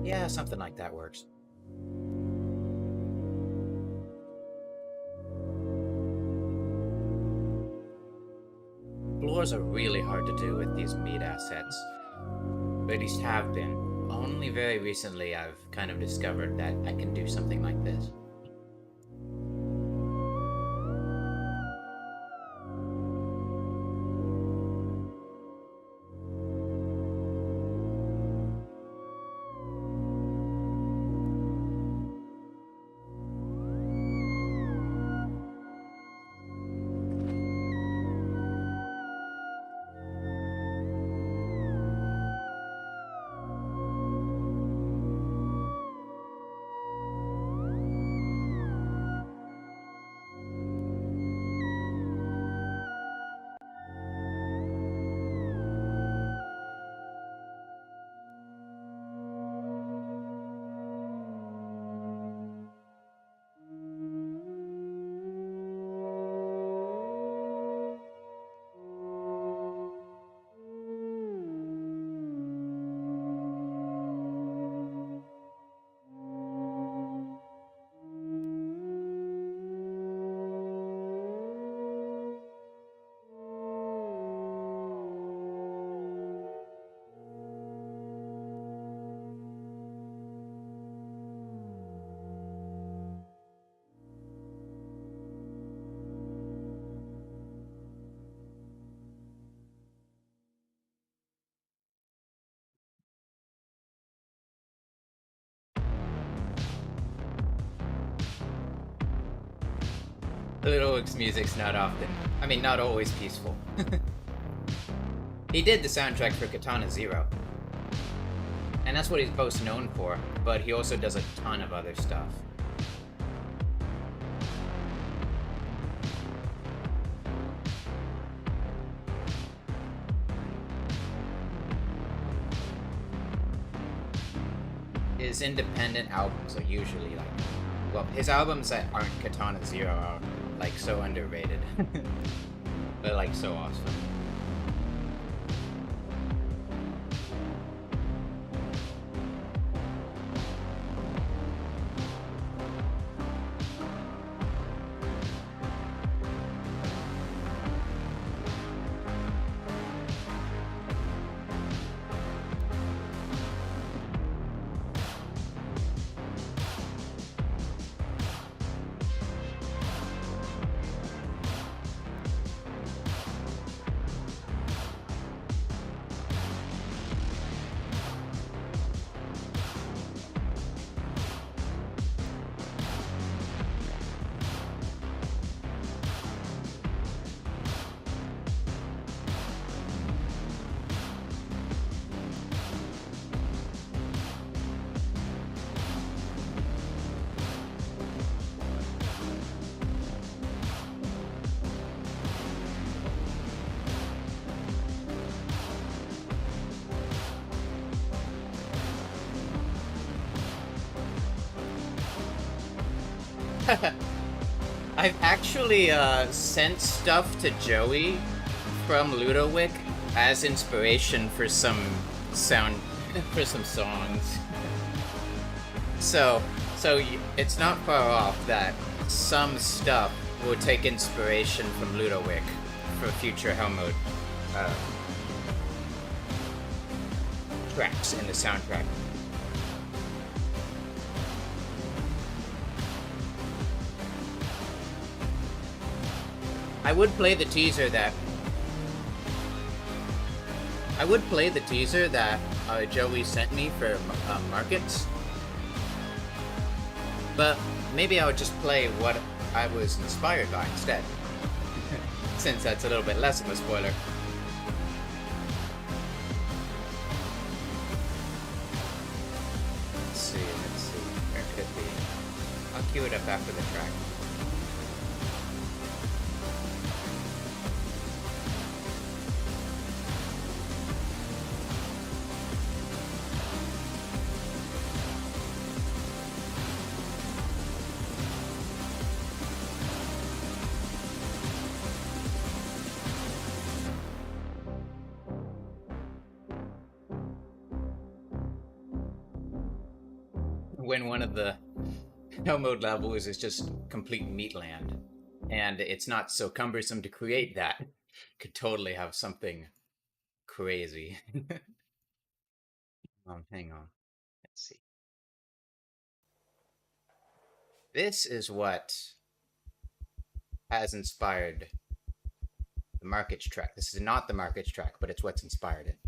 Yeah, something like that works. Floors are really hard to do with these meat assets. Or at least have been. Only very recently I've kind of discovered that I can do something like this. Little Oak's music's not often. I mean, not always peaceful. He did the soundtrack for Katana Zero. And that's what he's most known for, but he also does a ton of other stuff. His independent albums are usually like, well, his albums that aren't Katana Zero are like so underrated. They're like so awesome. I've actually sent stuff to Joey from Ludowick as inspiration for some sound for some songs. So it's not far off that some stuff will take inspiration from Ludowick for future Hellmode tracks in the soundtrack. I would play the teaser that Joey sent me for markets, but maybe I would just play what I was inspired by instead, since that's a little bit less of a spoiler. Let's see, where could it be? I'll cue it up after the track. When one of the Hellmode levels is just complete meatland, and it's not so cumbersome to create that, could totally have something crazy. Hang on. Let's see. This is what has inspired the Markets track. This is not the Markets track, but it's what's inspired it.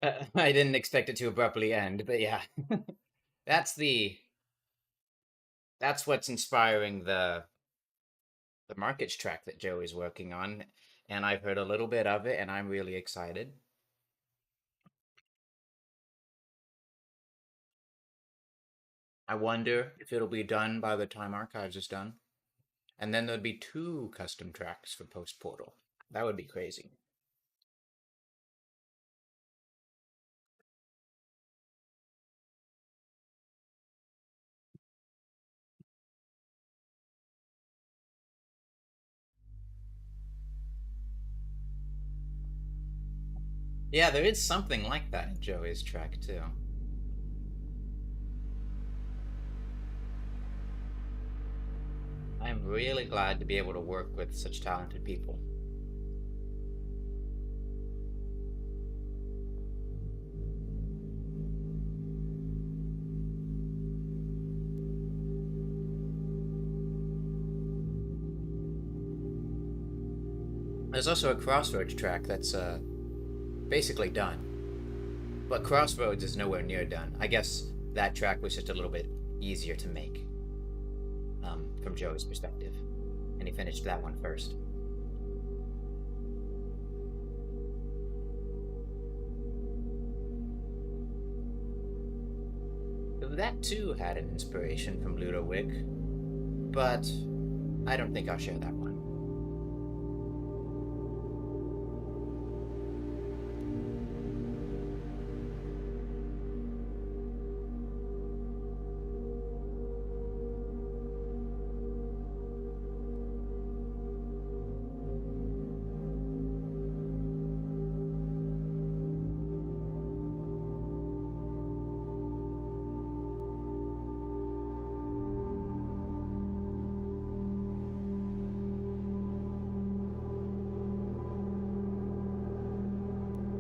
I didn't expect it to abruptly end, but yeah, that's the that's what's inspiring the markets track that Joey's working on, and I've heard a little bit of it, and I'm really excited. I wonder if it'll be done by the time Archives is done, and then there'd be two custom tracks for Post Portal. That would be crazy. Yeah, there is something like that in Joey's track too. I'm really glad to be able to work with such talented people. There's also a Crossroads track that's basically done, but Crossroads is nowhere near done. I guess that track was just a little bit easier to make from Joey's perspective, and he finished that one first. That too had an inspiration from Ludowig, but I don't think I'll share that one.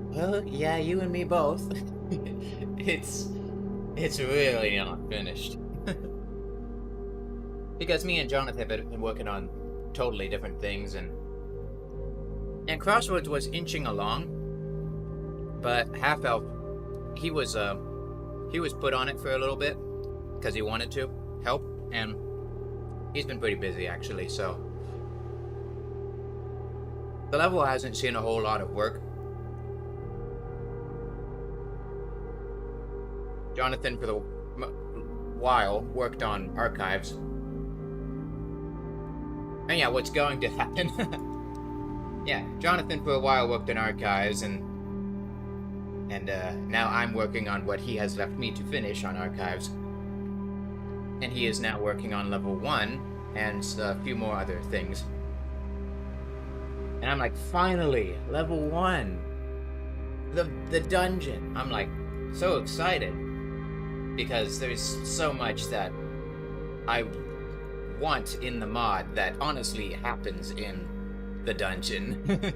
Well, yeah, you and me both. it's it's really not finished. Because me and Jonathan have been working on totally different things, and Crossroads was inching along, but Half Elf he was he was put on it for a little bit because he wanted to help, and he's been pretty busy actually, so the level hasn't seen a whole lot of work. Jonathan, for the while, worked on Archives. And yeah, what's going to happen? Yeah, Jonathan for a while worked on Archives, and now I'm working on what he has left me to finish on Archives. And he is now working on level 1 and a few more other things. And I'm like, finally, level 1! The dungeon! I'm like, so excited. Because there's so much that I want in the mod that honestly happens in the dungeon.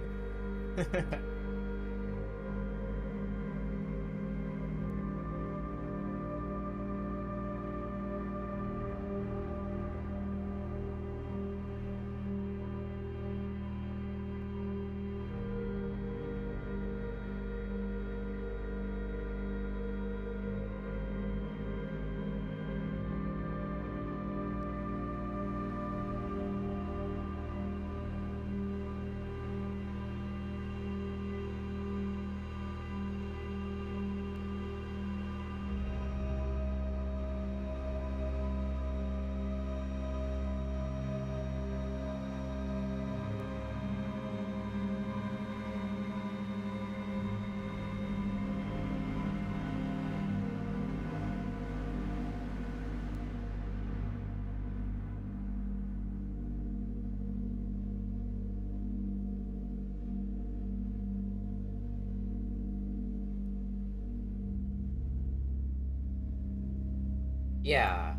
Yeah,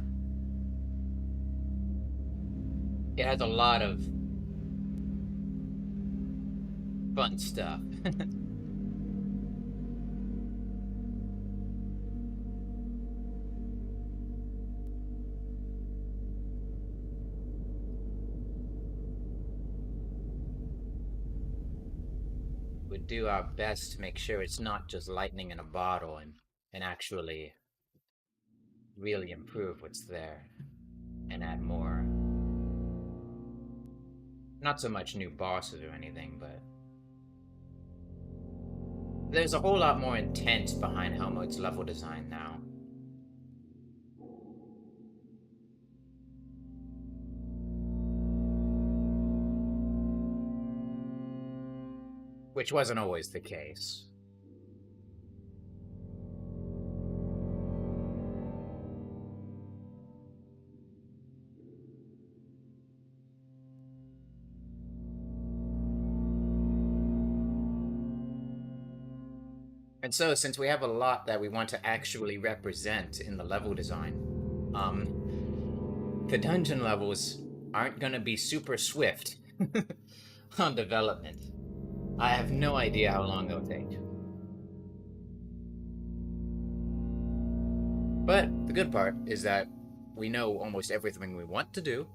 it has a lot of fun stuff. would do our best to make sure it's not just lightning in a bottle and actually really improve what's there and add more. Not so much new bosses or anything, but there's a whole lot more intent behind Hellmode's level design now. Which wasn't always the case. And so, since we have a lot that we want to actually represent in the level design, the dungeon levels aren't gonna be super swift on development. I have no idea how long they'll take. But the good part is that we know almost everything we want to do.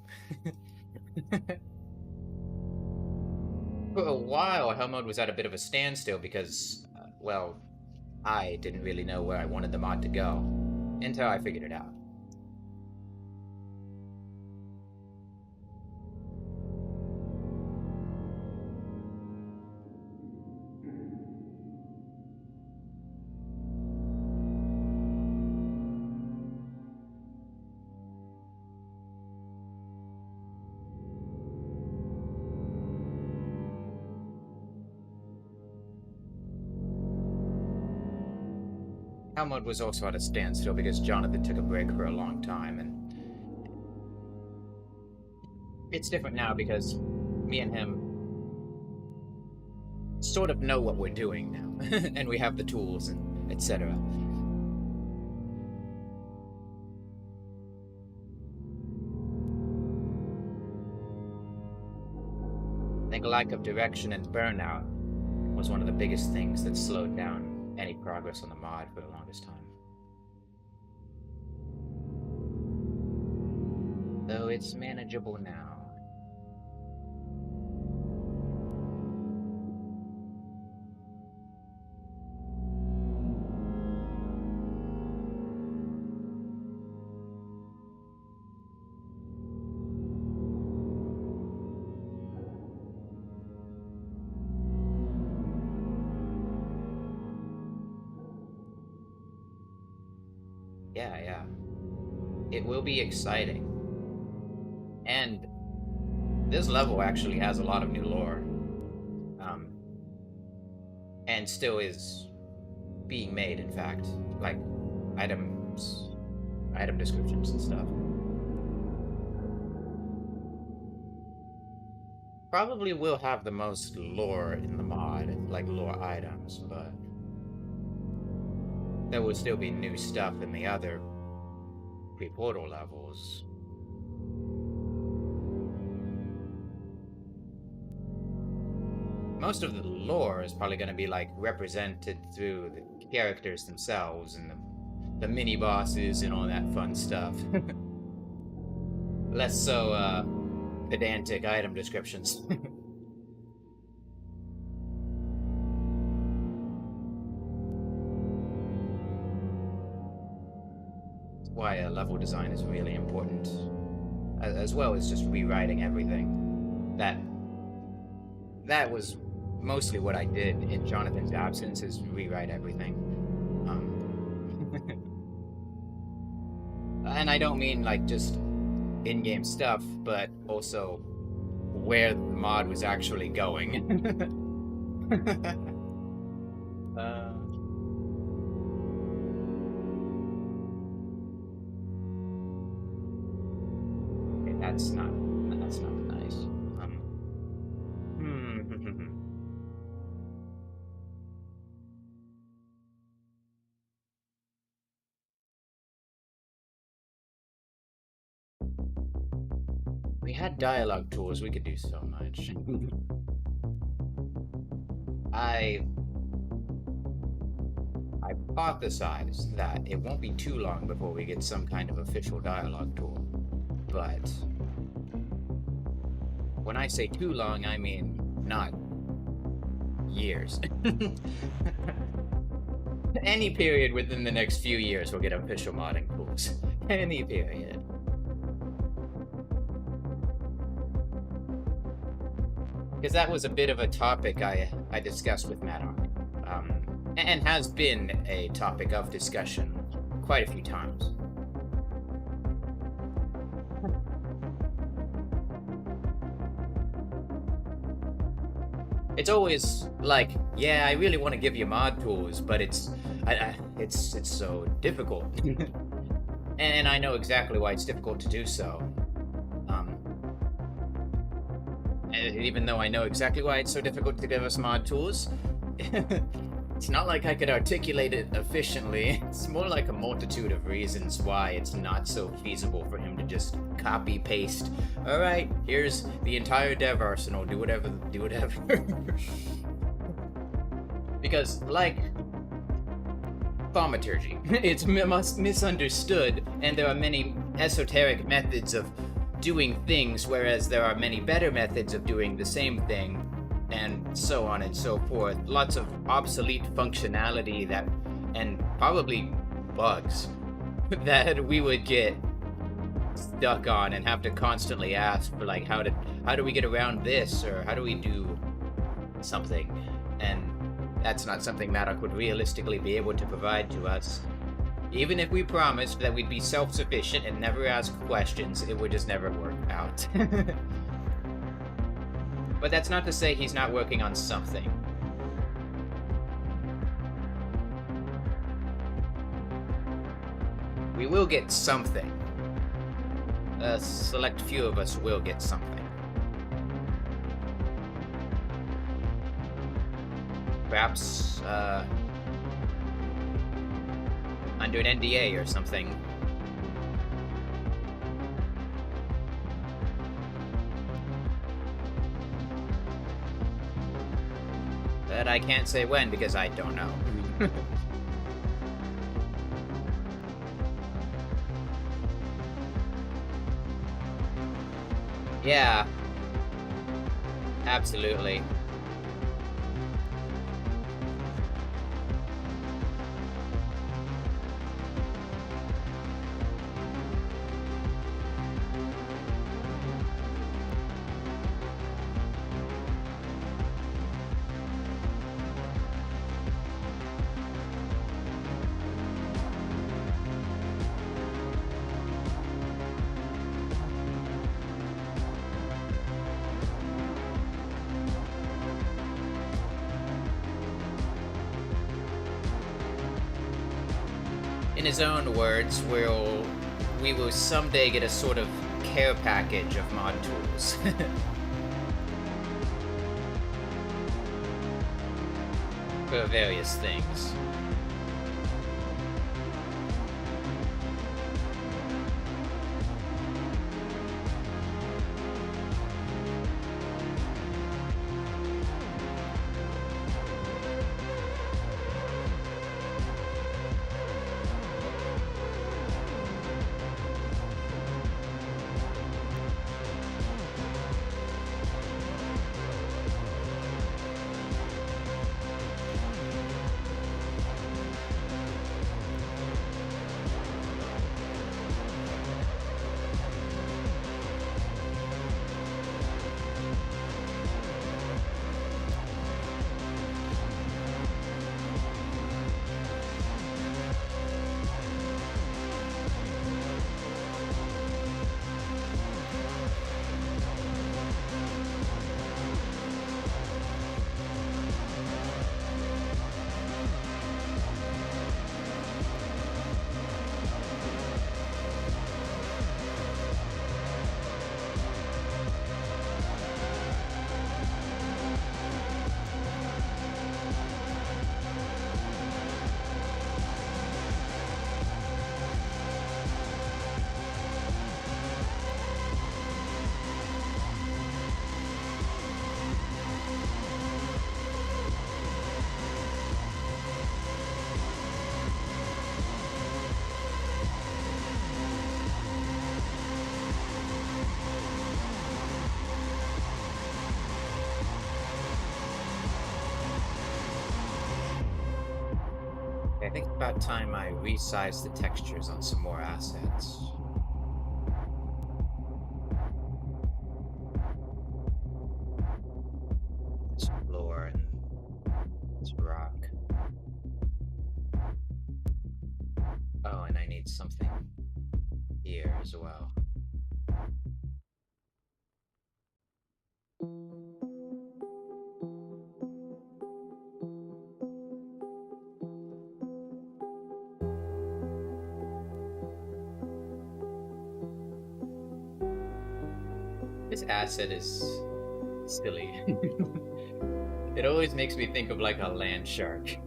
For a while, Hellmode was at a bit of a standstill because, well, I didn't really know where I wanted the mod to go until I figured it out. Hellmode was also at a standstill because Jonathan took a break for a long time, and it's different now because me and him sort of know what we're doing now, and we have the tools and etc. I think lack of direction and burnout was one of the biggest things that slowed down any progress on the mod for the longest time. Though it's manageable now. Yeah. It will be exciting. And this level actually has a lot of new lore. And still is being made, in fact. Like, item descriptions and stuff. Probably will have the most lore in the mod, like lore items, but there will still be new stuff in the other pre-portal levels. Most of the lore is probably going to be like represented through the characters themselves and the mini bosses and all that fun stuff. Less so pedantic item descriptions. Why level design is really important, as well as just rewriting everything. That was mostly what I did in Jonathan's absence, is rewrite everything. And I don't mean like just in-game stuff, but also where the mod was actually going. That's not nice. We had dialogue tools, we could do so much. I hypothesized that it won't be too long before we get some kind of official dialogue tool. But when I say too long, I mean not years. Any period within the next few years we'll get official modding tools. Any period. Because that was a bit of a topic I discussed with Maddock. And has been a topic of discussion quite a few times. It's always like, yeah, I really want to give you mod tools, but it's so difficult. And I know exactly why it's difficult to do so. Even though I know exactly why it's so difficult to give us mod tools, it's not like I could articulate it efficiently. It's more like a multitude of reasons why it's not so feasible for him to just copy paste. All right, here's the entire dev arsenal. Do whatever. Because, like thaumaturgy, it's misunderstood, and there are many esoteric methods of doing things, whereas there are many better methods of doing the same thing, and so on and so forth. Lots of obsolete functionality that, and probably bugs that we would get stuck on and have to constantly ask for, like, how do we get around this, or how do we do something? And that's not something Maddock would realistically be able to provide to us. Even if we promised that we'd be self-sufficient and never ask questions, it would just never work out. But that's not to say he's not working on something. We will get something. A select few of us will get something. Perhaps, under an NDA or something. But I can't say when because I don't know. Yeah. Absolutely. In his own words, we will someday get a sort of care package of mod tools. For various things. think it's about time I resize the textures on some more assets. This floor and this rock. Oh, and I need something here as well. This asset is silly. It always makes me think of like a land shark.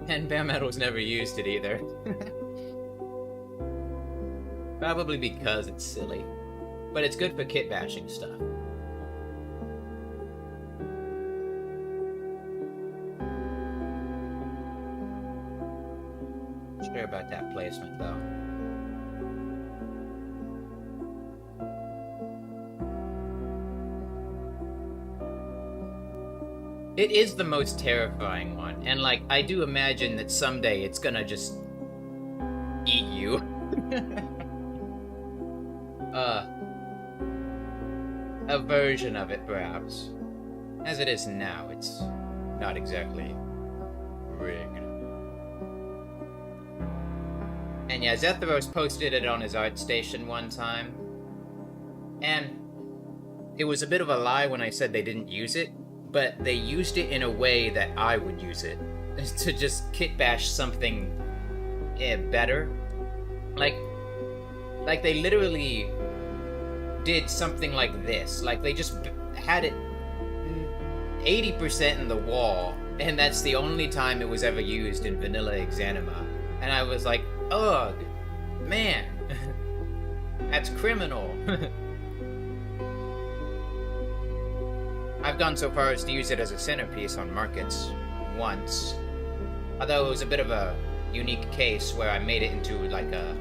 And bare metal's never used it either. Probably because it's silly. But it's good for kit bashing stuff. Sure about that placement though. It is the most terrifying one, and like I do imagine that someday it's gonna just eat you. A version of it perhaps. As it is now, it's not exactly rigged. And yeah, Zethros posted it on his art station one time. And it was a bit of a lie when I said they didn't use it, but they used it in a way that I would use it. To just kit bash something better. Like they literally did something like this. Like they just had it 80% in the wall, and that's the only time it was ever used in vanilla Exanima. And I was like, ugh, man, that's criminal. I've gone so far as to use it as a centerpiece on markets once. Although it was a bit of a unique case where I made it into like a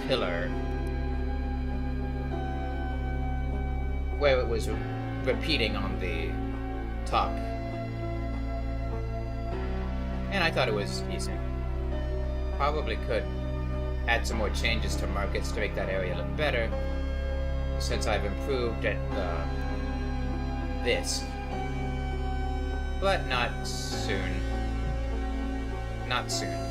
pillar where it was repeating on the top. And I thought it was decent. Probably could add some more changes to markets to make that area look better, since I've improved at this. But not soon. Not soon.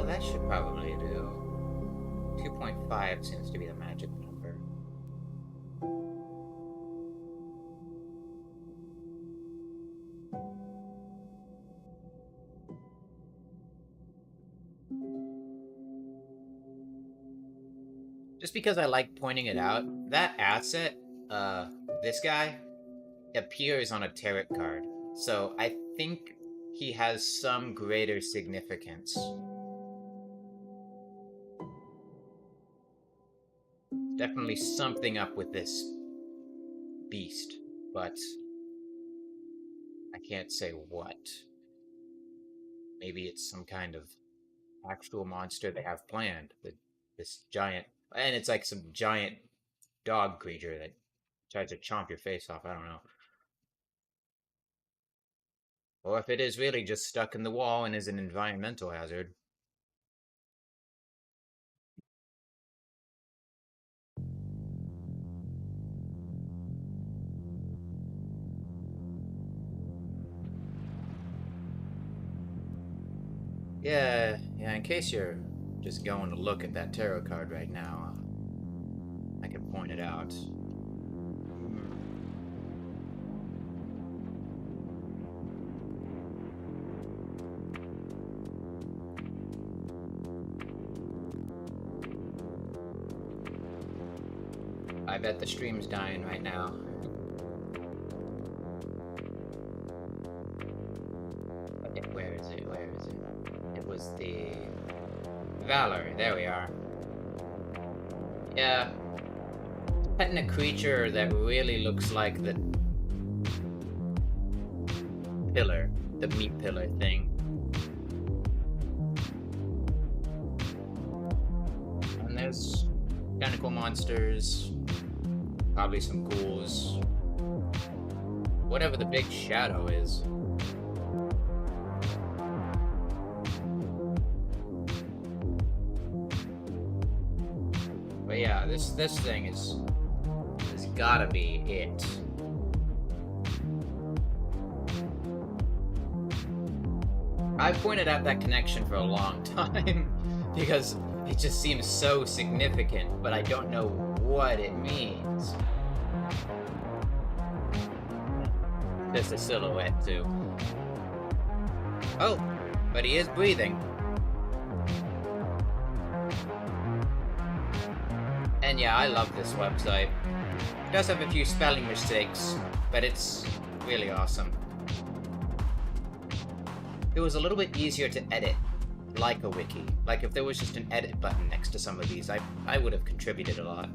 That should probably do. 2.5 seems to be the magic number. Just because I like pointing it out, that asset, this guy, appears on a tarot card. So I think he has some greater significance. Definitely something up with this beast, but I can't say what. Maybe it's some kind of actual monster they have planned. This giant, and it's like some giant dog creature that tries to chomp your face off. I don't know. Or if it is really just stuck in the wall and is an environmental hazard. Yeah, in case you're just going to look at that tarot card right now, I can point it out. I bet the stream's dying right now. Okay, where is it? It was the Valor. There we are. Yeah. Petting a creature that really looks like the pillar, the meat pillar thing. And there's tentacle monsters, probably some ghouls, whatever the big shadow is. But yeah, this thing has gotta be it. I pointed out that connection for a long time because it just seems so significant, but I don't know what it means. Just a silhouette too. Oh, but he is breathing. And yeah, I love this website. It does have a few spelling mistakes, but it's really awesome. It was a little bit easier to edit, like a wiki. Like if there was just an edit button next to some of these, I would have contributed a lot.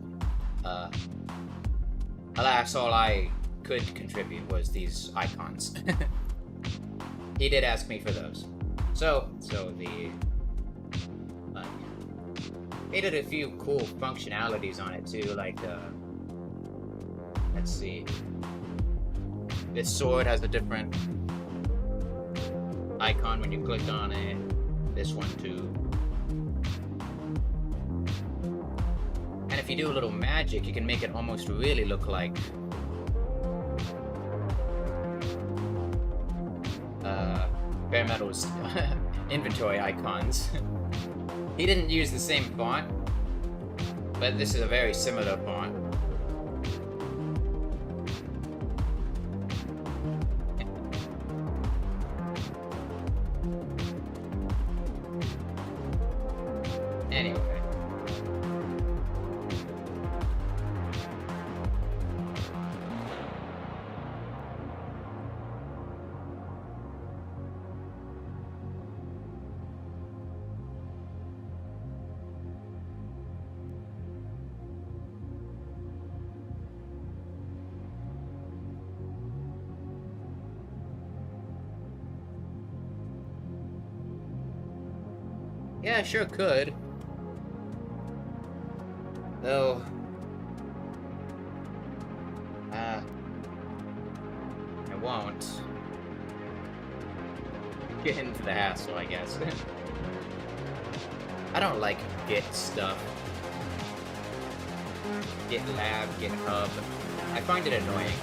Alas, all I could contribute was these icons. He did ask me for those. So the he did a few cool functionalities on it too, like let's see. This sword has a different icon when you click on it. This one too. And if you do a little magic, you can make it almost really look like Bare Metal's inventory icons. He didn't use the same font, but this is a very similar font. Anyway. Yeah, I sure could. Though, I won't get into the hassle, I guess. I don't like Git stuff. GitLab, GitHub. I find it annoying.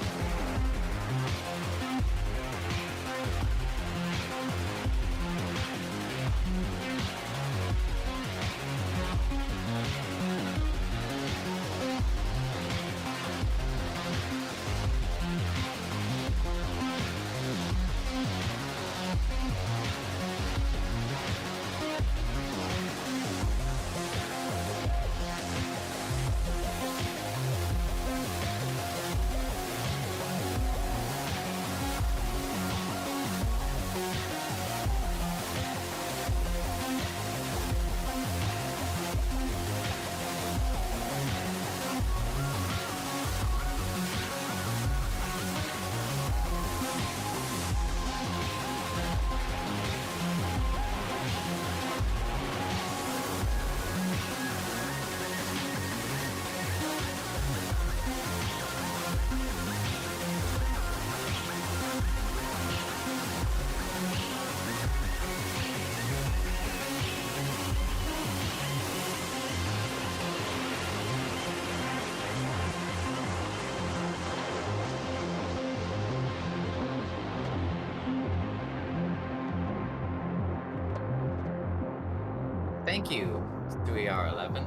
Thank you, 3R11.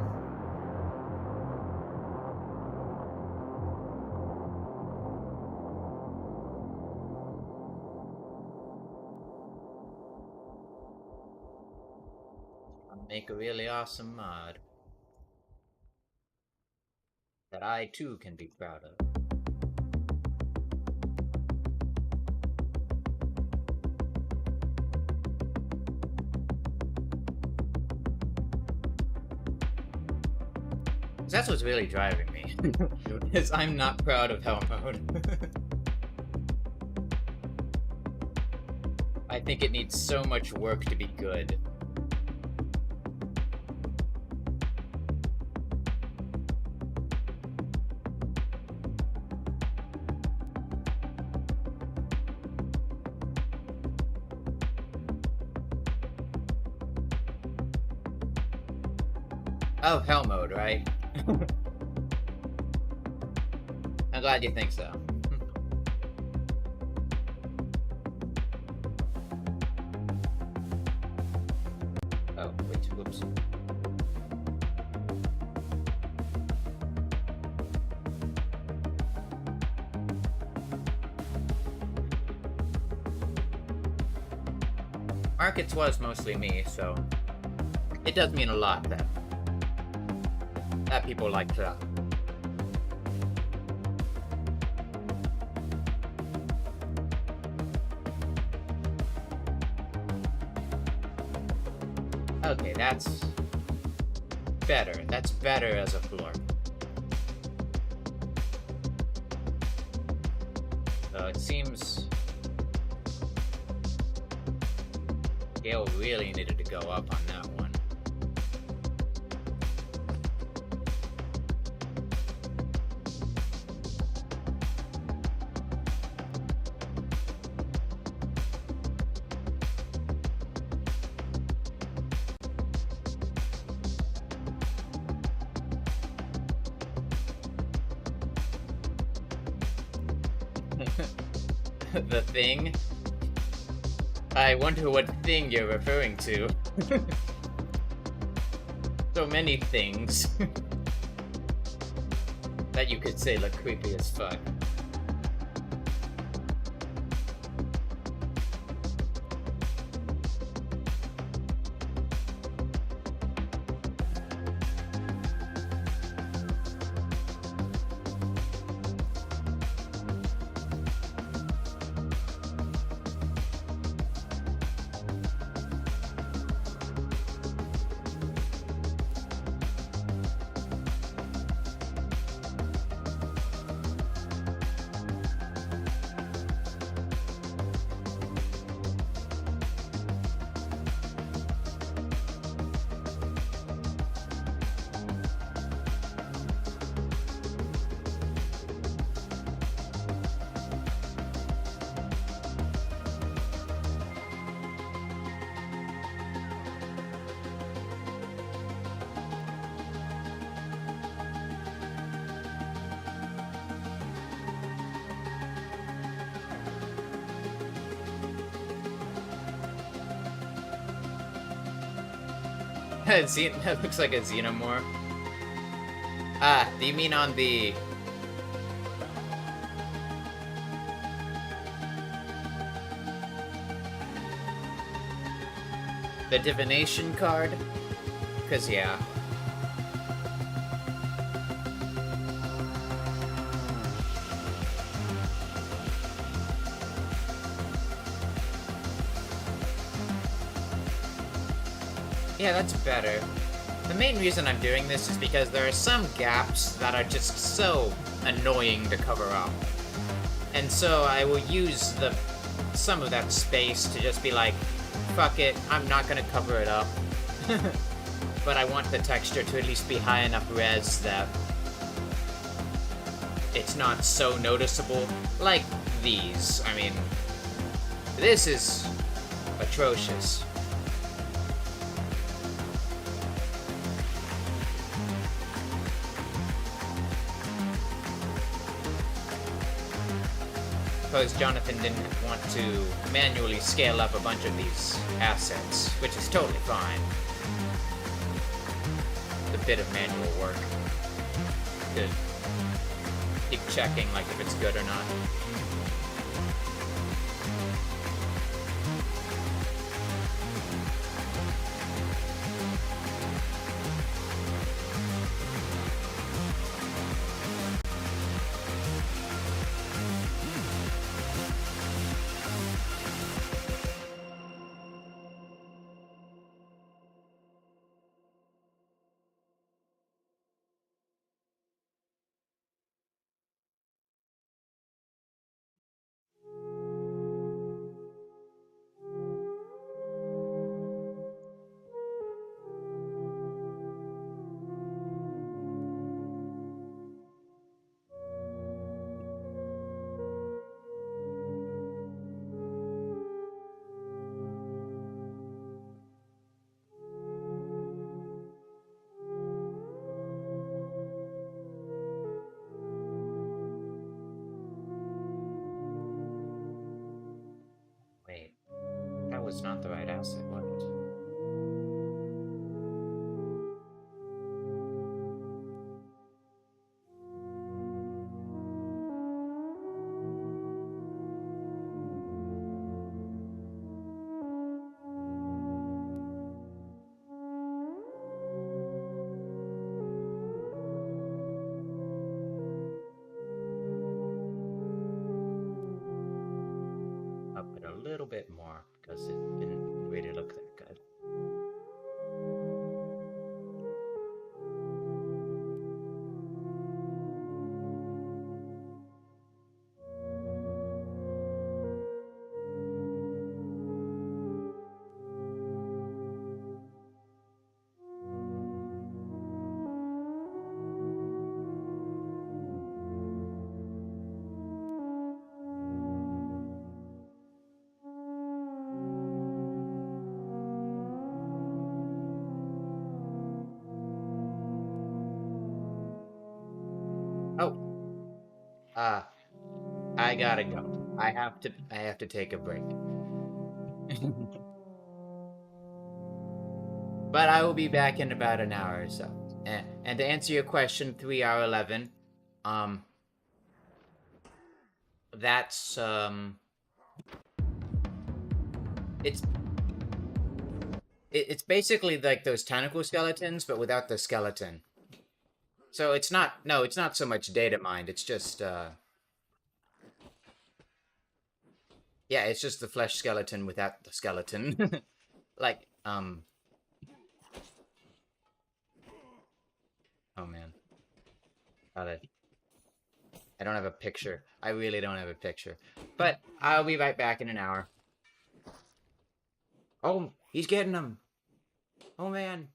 I'll make a really awesome mod that I too can be proud of. That's what's really driving me, is I'm not proud of Hellmode. I think it needs so much work to be good. Oh, Hellmode, right? I'm glad you think so. Oh, wait, whoops. Markets was mostly me, so it does mean a lot that people like that. Okay, that's better. That's better as a floor. So it seems scale really needed to go up on that one. The thing? I wonder what thing you're referring to. So many things that you could say look creepy as fuck. That looks like a xenomorph. Ah, do you mean on the... the divination card? Because, yeah. Yeah, that's better. The main reason I'm doing this is because there are some gaps that are just so annoying to cover up. And so I will use some of that space to just be like, fuck it, I'm not gonna cover it up. But I want the texture to at least be high enough res that it's not so noticeable. Like these. I mean, this is atrocious. Because Jonathan didn't want to manually scale up a bunch of these assets, which is totally fine. a bit of manual work to keep checking, like, if it's good or not. Wait, that was not the right asset, was it? Up it a little bit more, because it didn't really look that good. Oh, I gotta go. I have to take a break. But I will be back in about an hour or so. And to answer your question, 3 hour 11, um, that's it's it's basically like those tentacle skeletons, but without the skeleton. So it's not, no, it's not so much data mined. It's just yeah, it's just the flesh skeleton without the skeleton. Like oh man, I don't have a picture. I really don't have a picture. But I'll be right back in an hour. Oh, he's getting them. Oh man.